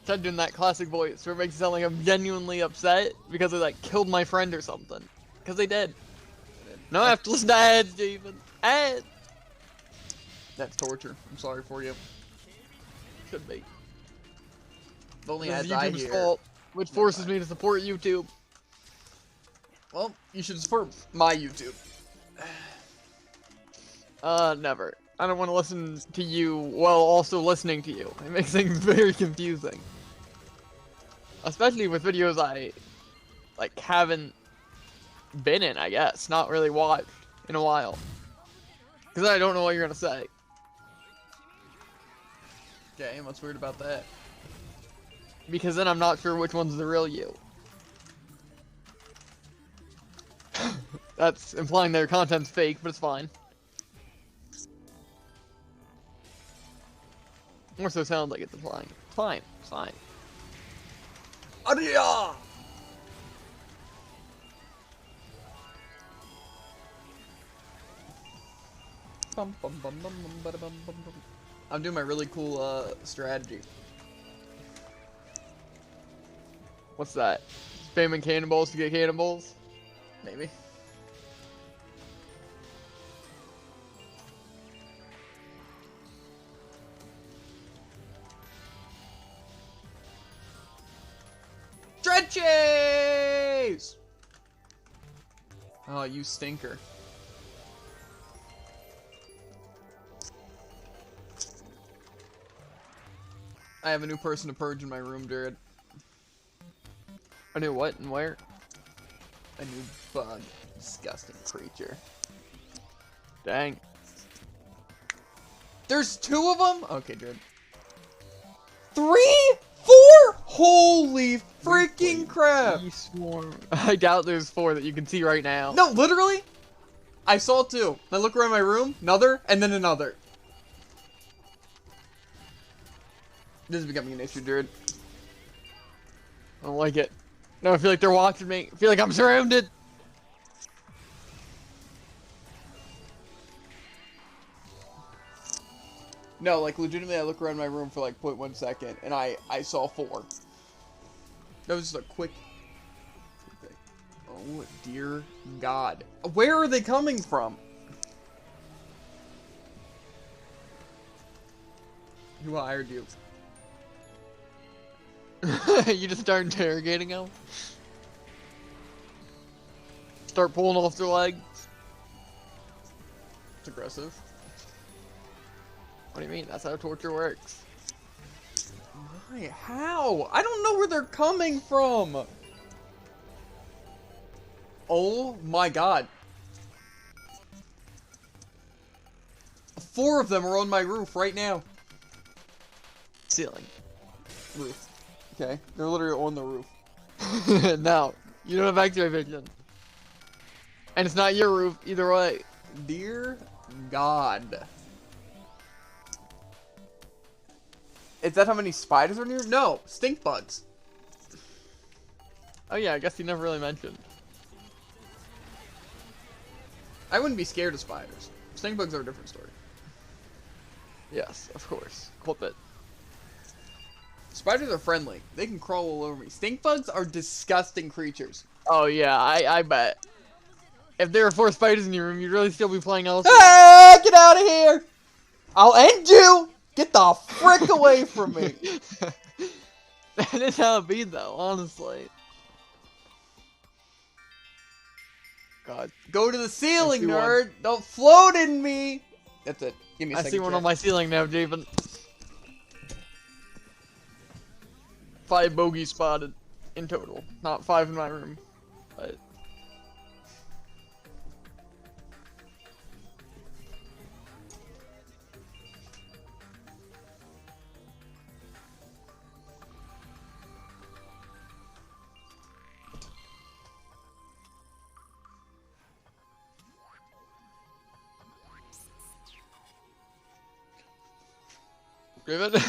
Tried doing that classic voice where it makes it sound like I'm genuinely upset because they like killed my friend or something. Because they did. Now I have to listen to ads, Javen. Ads. That's torture. I'm sorry for you. Should be. The only This ads is I YouTube's hear. fault, which forces me to support YouTube. Well, you should support my YouTube. Never. I don't want to listen to you while also listening to you. It makes things very confusing. Especially with videos I, like, haven't been in, I guess. Not really watched in a while. Because I don't know what you're going to say. Okay, what's weird about that? Because then I'm not sure which one's the real you. That's implying their content's fake, but it's fine. More so sounds like it's implying. It's fine. It's fine. Adia! I'm doing my really cool strategy. What's that? Spamming cannonballs to get cannonballs? Maybe. Stretches! Oh, you stinker. I have a new person to purge in my room, Jared. I knew what and where? A new bug. Disgusting creature. Dang. There's 2 of them? Okay, Jared. 3? 4? Holy freaking crap! Swarm. I doubt there's 4 that you can see right now. No, literally? I saw two. I look around my room, another, and then another. This is becoming an issue, dude. I don't like it. No, I feel like they're watching me. I feel like I'm surrounded. No, like, legitimately, I look around my room for, like, 0.1 second, and I saw four. That was just a quick thing. Oh, dear God. Where are they coming from? Who hired you? You just start interrogating them. Start pulling off their legs. It's aggressive. What do you mean? That's how torture works. Why? How? I don't know where they're coming from. Oh my God. 4 of them are on my roof right now. Ceiling. Roof. Okay, they're literally on the roof. No, you don't have X-ray vision. And it's not your roof either way. Dear God. Is that how many spiders are near? No, stink bugs. Oh yeah, I guess you never really mentioned. I wouldn't be scared of spiders. Stink bugs are a different story. Yes, of course. Clip it. Spiders are friendly. They can crawl all over me. Stink bugs are disgusting creatures. Oh yeah, I bet. If there were 4 spiders in your room, you'd really still be playing elsewhere. Ah, get out of here! I'll end you! Get the frick away from me! That is how it be though, honestly. God. Go to the ceiling, I see nerd! one. Don't float in me! That's it. Give me a I second. see one chat. on my ceiling now, Javen. 5 bogeys spotted in total. Not 5 in my room, but... Rivet?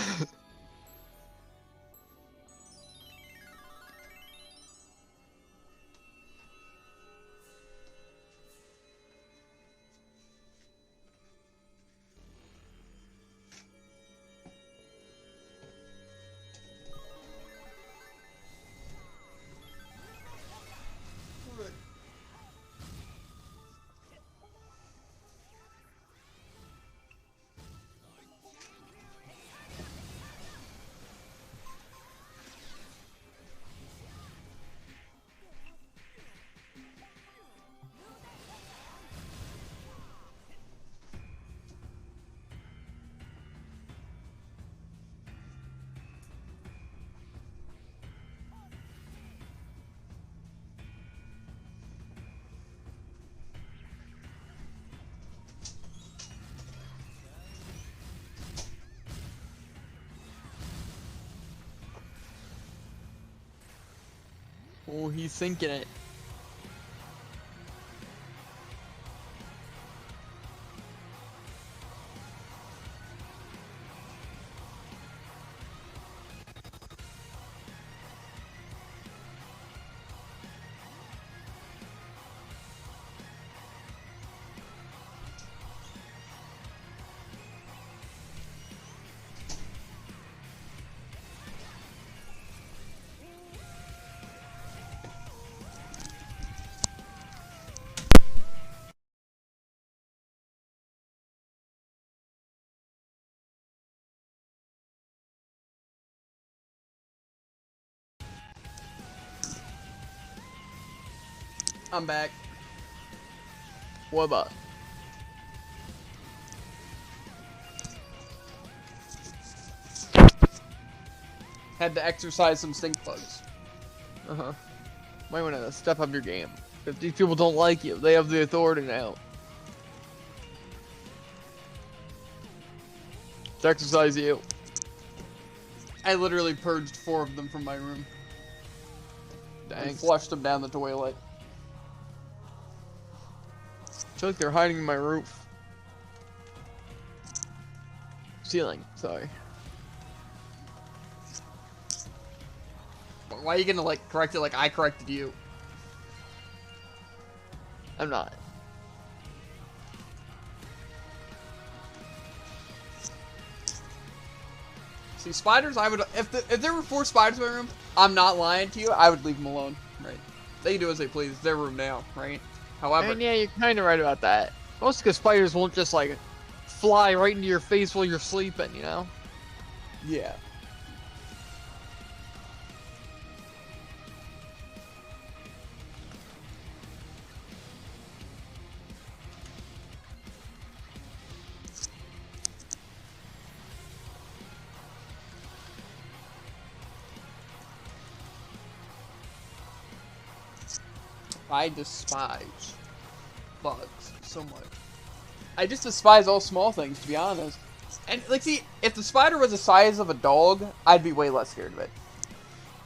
Oh, he's sinking it. I'm back. What about? Had to exercise some stink bugs. Uh-huh. Might want to step up your game. If these people don't like you, they have the authority now. To exercise you. I literally purged 4 of them from my room. Dang. And flushed them down the toilet. feel like they're hiding in my roof. Ceiling, sorry. Why are you gonna like correct it like I corrected you? I'm not. See, spiders, I would if there were 4 spiders in my room, I'm not lying to you, I would leave them alone, right? They can do as they please. It's their room now, right? However, And yeah, you're kind of right about that. Most because spiders won't just like fly right into your face while you're sleeping, you know? yeah. I despise bugs so much. I just despise all small things, to be honest. And, like, see, if the spider was the size of a dog, I'd be way less scared of it.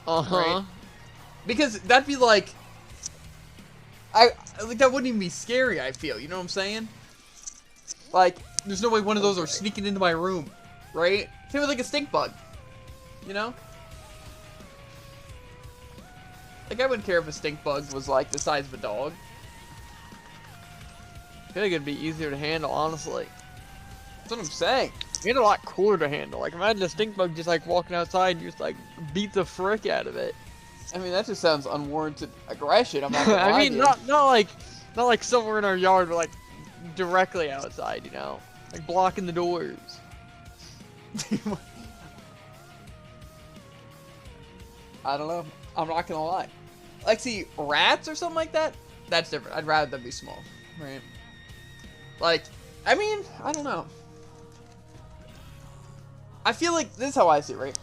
Uh-huh. Right? Because that'd be like... like, that wouldn't even be scary, I feel. You know what I'm saying? Like, there's no way one of those are sneaking into my room. Right? Same with, like, a stink bug. You know? Like, I wouldn't care if a stink bug was, like, the size of a dog. I feel like it'd be easier to handle, honestly. That's what I'm saying. It's a lot cooler to handle. Like, imagine a stink bug just, like, walking outside and you just, like, beat the frick out of it. I mean, that just sounds unwarranted aggression. I'm not gonna lie I mean, to you. not like somewhere in our yard, but, like, directly outside, you know? Like, blocking the doors. I don't know. I'm not gonna lie. Like, see, rats or something like that, that's different. I'd rather them be small, right? Like, I mean, I don't know. I feel like this is how I see it, right?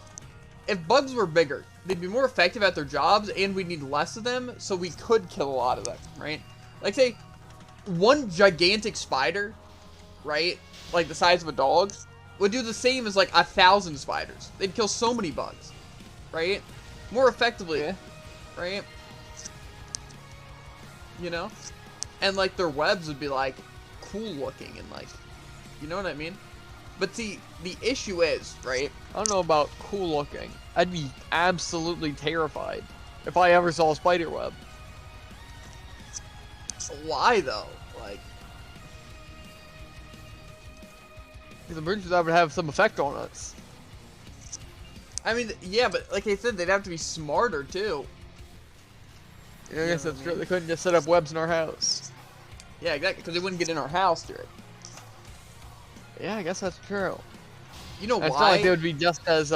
If bugs were bigger, they'd be more effective at their jobs, and we'd need less of them, so we could kill a lot of them, right? Like, say, one gigantic spider, right? Like the size of a dog, would do the same as like 1,000 spiders. They'd kill so many bugs, right? More effectively, Yeah. right? You know? And like their webs would be like cool looking and like, you know what I mean? But see, the issue is, right? I don't know about cool looking. I'd be absolutely terrified if I ever saw a spider web. Why though? Like, Because I'm pretty sure that would have some effect on us. I mean, yeah, but like I said, they'd have to be smarter too. Yeah, I guess know what that's I true. mean? They couldn't just set up webs in our house. Yeah, exactly, because they wouldn't get in our house, dude. Yeah, I guess that's true. You know It's why? not like they would be just as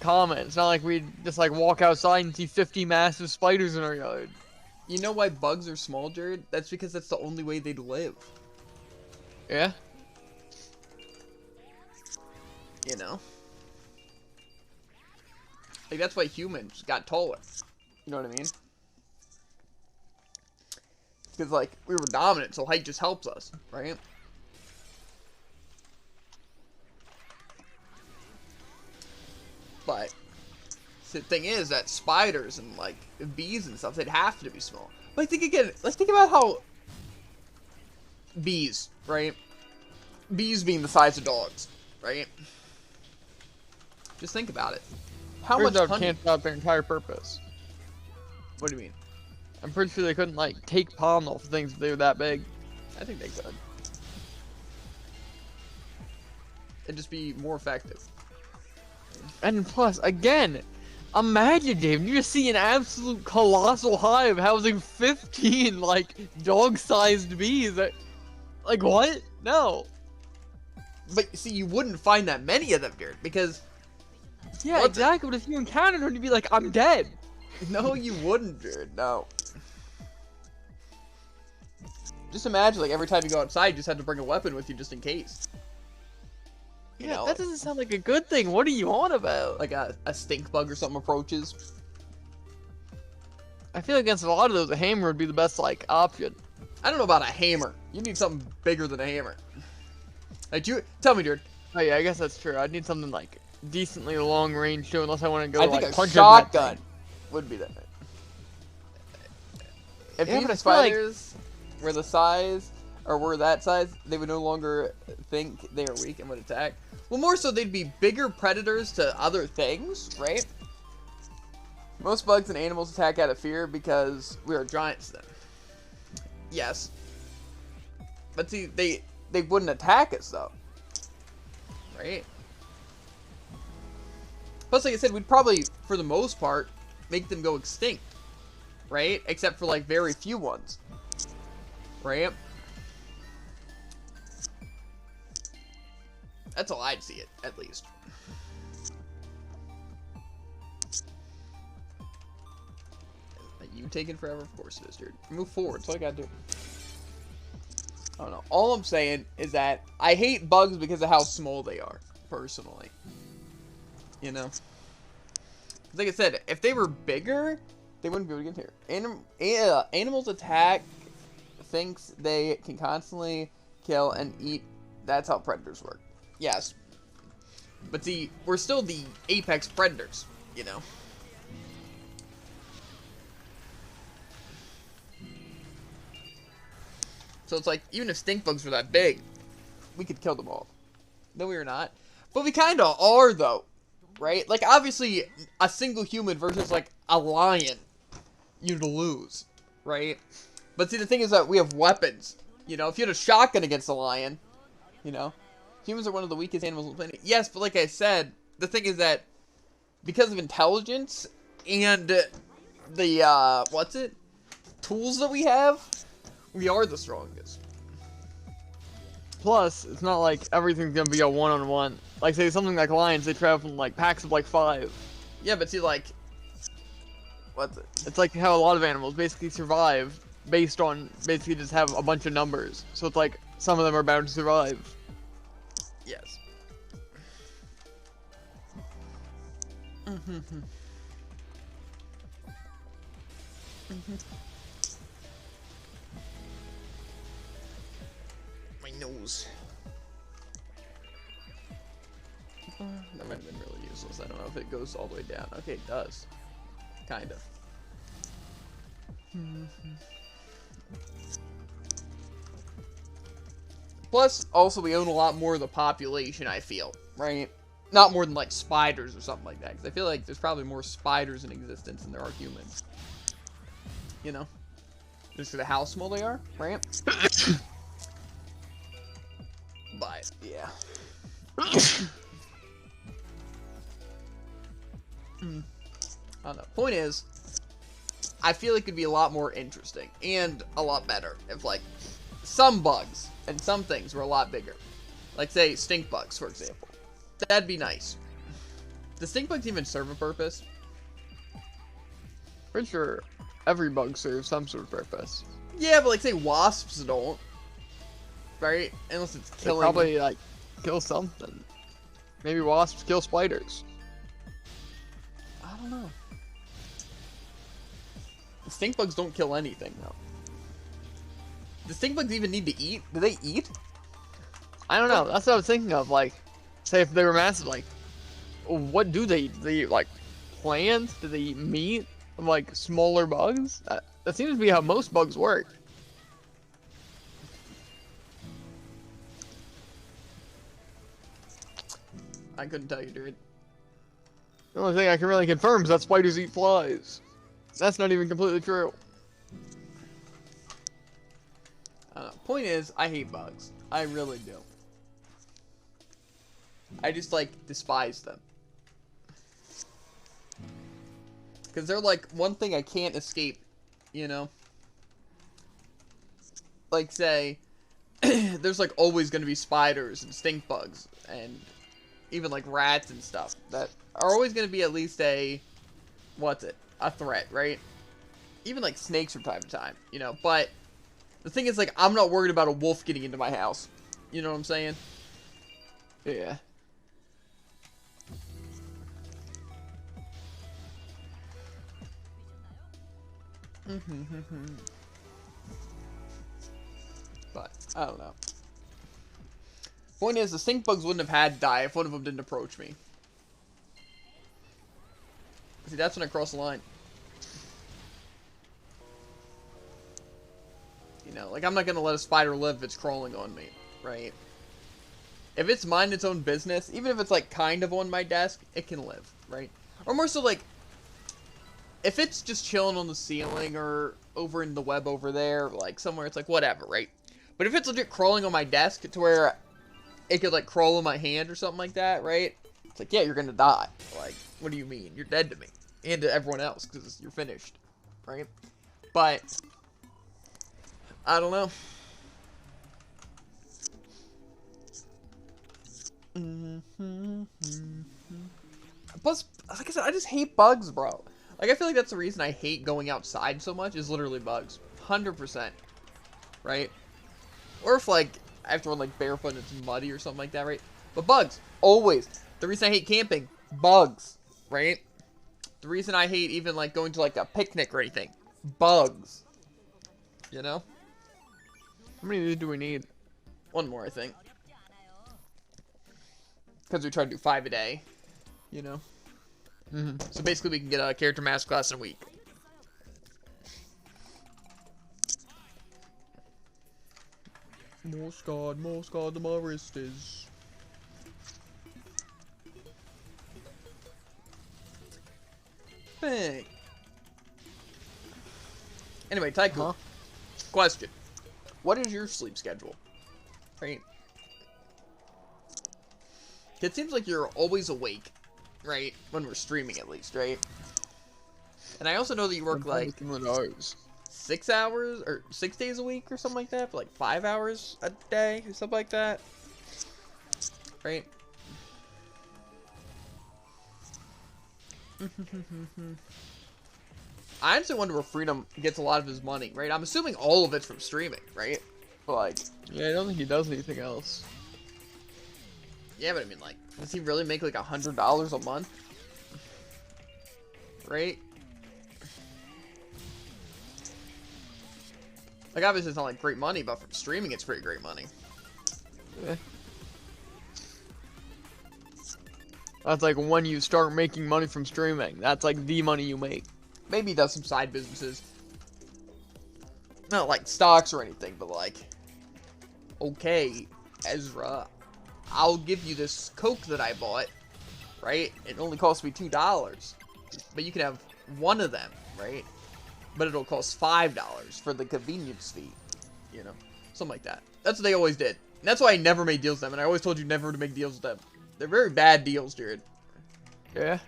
common. It's not like we'd just like walk outside and see 50 massive spiders in our yard. You know why bugs are small, Jared? That's because that's the only way they'd live. Yeah. You know? Like, that's why humans got taller. You know what I mean? Because, like, we were dominant, so height just helps us, right? But the thing is that spiders and, like, bees and stuff, they'd have to be small. But think again, let's think about how bees, right? Bees being the size of dogs, right? Just think about it. How Turns much out honey? cancel out their entire purpose. What do you mean? I'm pretty sure they couldn't like take pollen off things if they were that big. I think they could. It'd just be more effective. And plus, again, imagine, Dave, you just see an absolute colossal hive housing 15 like dog-sized bees. Like what? No. But see, you wouldn't find that many of them, dude, because Yeah, What the- exactly. But if you encountered one, you'd be like, I'm dead. no, you wouldn't, dude. No. Just imagine, like, every time you go outside, you just have to bring a weapon with you just in case. You Yeah, know, that doesn't sound like a good thing. What are you on about? like a stink bug or something approaches. I feel against a lot of those, a hammer would be the best like option. I don't know about a hammer. You need something bigger than a hammer. Like, tell me, dude. Oh yeah, I guess that's true. I'd need something like decently long range too, unless I want to go I like think a punch shotgun would be that. If Yeah, these but I feel like- spiders, where the size, or were that size, they would no longer think they are weak and would attack. Well, more so, they'd be bigger predators to other things, right? Most bugs and animals attack out of fear because we are giants to them. Yes. But see, they wouldn't attack us, though. Right? Plus, like I said, we'd probably, for the most part, make them go extinct. Right? Except for, like, very few ones. Right? That's how I'd see it, at least. You taking forever? Of course it is, dude. Move forward. That's all I gotta do. I don't know. All I'm saying is that I hate bugs because of how small they are, personally. You know? Like I said, if they were bigger, they wouldn't be able to get here. Animals attack, thinks they can constantly kill and eat. That's how predators work. Yes. But see, we're still the apex predators, you know? So it's like, even if stink bugs were that big, we could kill them all. No, we are not. But we kind of are, though. Right? Like, obviously, a single human versus, like, a lion, you'd lose. Right? But see, the thing is that we have weapons. You know, if you had a shotgun against a lion, you know, humans are one of the weakest animals on the planet. Yes, but like I said, the thing is that because of intelligence and the, tools that we have, we are the strongest. Plus, it's not like everything's gonna be a one-on-one. Like, say, something like lions, they travel in, like, packs of, like, 5. Yeah, but see, like, It's like how a lot of animals basically survive based on, basically just have a bunch of numbers. So it's like, some of them are bound to survive. Yes. My nose. That might have been really useless. I don't know if it goes all the way down. Okay, it does. Kind of. Plus, also, we own a lot more of the population, I feel. Right? Not more than, like, spiders or something like that. Because I feel like there's probably more spiders in existence than there are humans. You know? Just for how small they are, right? But, yeah. I don't know. Point is, I feel it could be a lot more interesting and a lot better if, like, some bugs and some things were a lot bigger. Like, say, stink bugs, for example. That'd be nice. Do stink bugs even serve a purpose? Pretty sure every bug serves some sort of purpose. Yeah, but, like, say, wasps don't. Right? Unless it's They killing... probably, like, kill something. Maybe wasps kill spiders. I don't know. The stink bugs don't kill anything, though. Do stink bugs even need to eat? Do they eat? I don't know. That's what I was thinking of. Like, say if they were massive, like, what do they eat? Do they eat, like, plants? Do they eat meat? Like, smaller bugs? That seems to be how most bugs work. I couldn't tell you, dude. The only thing I can really confirm is that spiders eat flies. That's not even completely true. I don't know. Point is, I hate bugs. I really do. I just, like, despise them. Because they're, like, one thing I can't escape, you know? Like, say, there's, like, always going to be spiders and stink bugs and even, like, rats and stuff that are always going to be at least a, a threat, right? Even, like, snakes from time to time, you know? But the thing is, like, I'm not worried about a wolf getting into my house. You know what I'm saying? Yeah. But, I don't know. Point is, the stink bugs wouldn't have had to die if one of them didn't approach me. See, that's when I cross the line. You know, like, I'm not gonna let a spider live if it's crawling on me, right? If it's minding its own business, even if it's, like, kind of on my desk, it can live, right? Or more so, like, if it's just chilling on the ceiling or over in the web over there, like, somewhere, it's like, whatever, right? But if it's legit crawling on my desk to where it could, like, crawl on my hand or something like that, right? It's like, yeah, you're gonna die. Like, what do you mean? You're dead to me. And to everyone else, because you're finished, right? But I don't know. Plus, like I said, I just hate bugs, bro. Like, I feel like that's the reason I hate going outside so much, is literally bugs. 100%. Right? Or if, like, I have to run, like, barefoot and it's muddy or something like that, right? But bugs. Always. The reason I hate camping. Bugs. Right? The reason I hate even, like, going to, like, a picnic or anything. Bugs. You know? How many of these do we need? One more, I think. Because we try to do 5 a day. You know? So basically we can get a character masterclass in a week. More scarred than my wrist is. Bang. Anyway, Tycho. Question. What is your sleep schedule? Right? It seems like you're always awake, right? When we're streaming, at least, right? And I also know that you work like 6 hours or 6 days a week or something like that, for like 5 hours a day or something like that, right? I honestly wonder where Freedom gets a lot of his money, right? I'm assuming all of it's from streaming, right? But like, yeah, I don't think he does anything else. Yeah, but I mean, like, does he really make like $100 a month? Right? Like, obviously it's not like great money, but from streaming it's pretty great money. Yeah. That's like when you start making money from streaming. That's like the money you make. Maybe he does some side businesses. Not like stocks or anything, but like, okay, Ezra, I'll give you this Coke that I bought, right? It only cost me $2, but you can have one of them, right? But it'll cost $5 for the convenience fee, you know? Something like that. That's what they always did. And that's why I never made deals with them, and I always told you never to make deals with them. They're very bad deals, Jared. Yeah.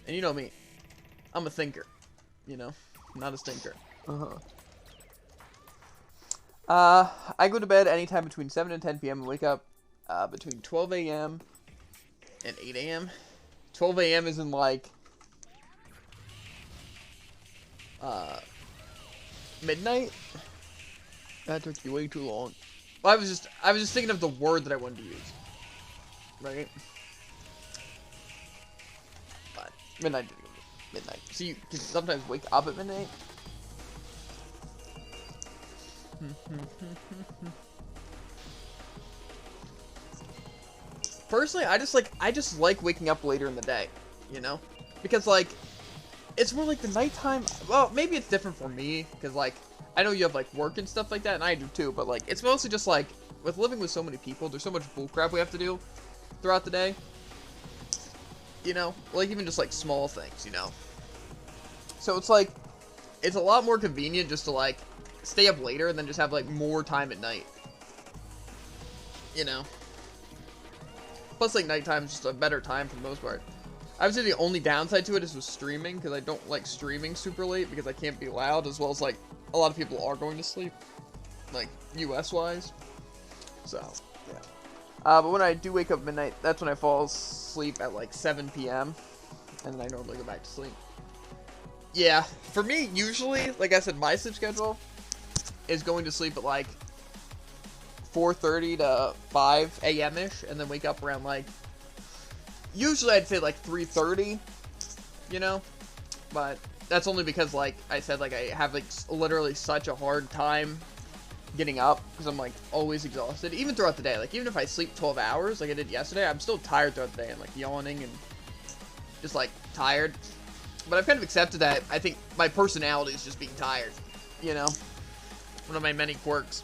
And you know me. I'm a thinker, you know? Not a stinker. I go to bed anytime between 7 and 10 p.m. and wake up between 12 a.m. and 8 a.m. 12 a.m. is in like midnight. That took you way too long. Well, I was just thinking of the word that I wanted to use. Right? But midnight. Midnight. So you can sometimes wake up at midnight. Personally, I just like waking up later in the day, you know? Because like it's more like the nighttime. Well, maybe it's different for me because like I know you have like work and stuff like that, and I do too, but like it's mostly just like with living with so many people, there's so much bullcrap we have to do throughout the day. You know, like even just like small things, you know. So it's like it's a lot more convenient just to like stay up later and then just have like more time at night. You know. Plus like nighttime is just a better time for the most part. I would say the only downside to it is with streaming, because I don't like streaming super late because I can't be loud, as well as like a lot of people are going to sleep, like US wise. So yeah. But when I do wake up at midnight, that's when I fall asleep at like 7 p.m. and then I normally go back to sleep. Yeah, for me, usually, like I said, my sleep schedule is going to sleep at like 4:30 to 5 a.m.-ish, and then wake up around like, usually I'd say like 3:30, you know, but that's only because like I said, like I have like literally such a hard time getting up because I'm like always exhausted, even throughout the day. Like even if I sleep 12 hours like I did yesterday, I'm still tired throughout the day and like yawning and just like tired. But I've kind of accepted that. I think my personality is just being tired, you know. One of my many quirks.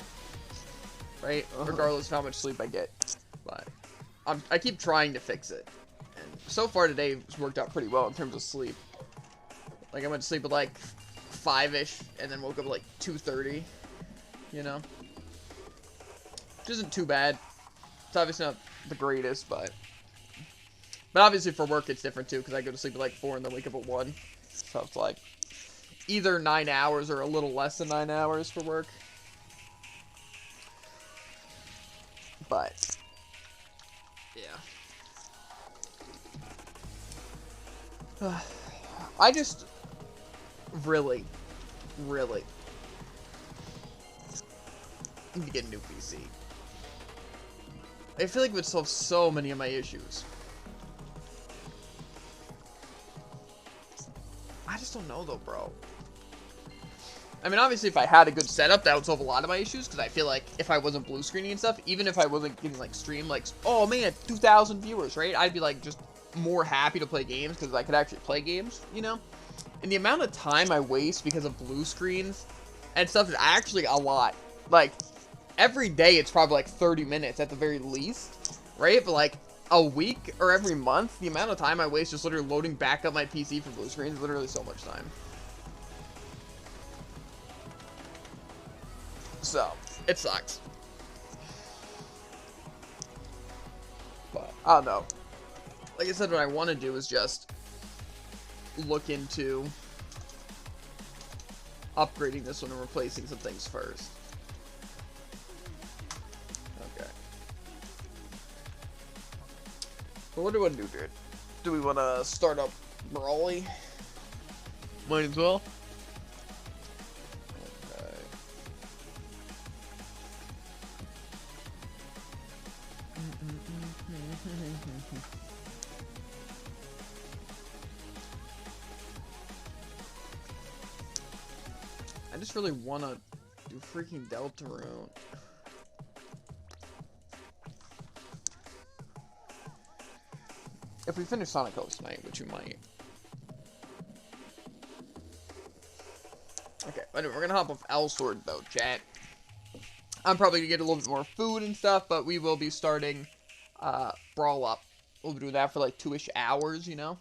Right? Regardless of how much sleep I get. But I keep trying to fix it. And so far today it's worked out pretty well in terms of sleep. Like I went to sleep at like 5-ish and then woke up at like 2:30. You know? Which isn't too bad. It's obviously not the greatest, but obviously for work it's different too, because I go to sleep at like 4 and then wake up at 1. So it's like either 9 hours or a little less than 9 hours for work. But yeah. I just really need to get a new PC. I feel like it would solve so many of my issues. I just don't know though, bro. I mean, obviously, if I had a good setup, that would solve a lot of my issues, because I feel like if I wasn't blue screening and stuff, even if I wasn't getting, like, stream, like, oh, man, 2,000 viewers, right? I'd be, like, just more happy to play games, because I could actually play games, you know? And the amount of time I waste because of blue screens and stuff is actually a lot. Like, every day it's probably, like, 30 minutes at the very least, right? But, like, a week or every month, the amount of time I waste just literally loading back up my PC for blue screens is literally so much time. So, it sucks. But, I don't know. Like I said, what I want to do is just look into upgrading this one and replacing some things first. Okay. But what do we want to do, dude? Do we want to start up Brawly? Might as well. I just really want to do freaking Deltarune. If we finish Sonic Colors tonight, which we might. Okay, anyway, we're gonna hop off L-Sword though, chat. I'm probably gonna get a little bit more food and stuff, but we will be starting Brawl Up. We'll be doing that for like 2-ish hours, you know?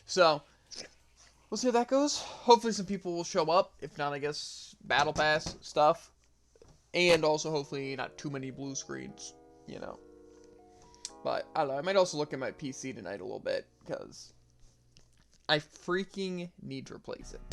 So, we'll see how that goes. Hopefully some people will show up. If not, I guess Battle Pass stuff. And also hopefully not too many blue screens, you know? But, I don't know, I might also look at my PC tonight a little bit, because I freaking need to replace it.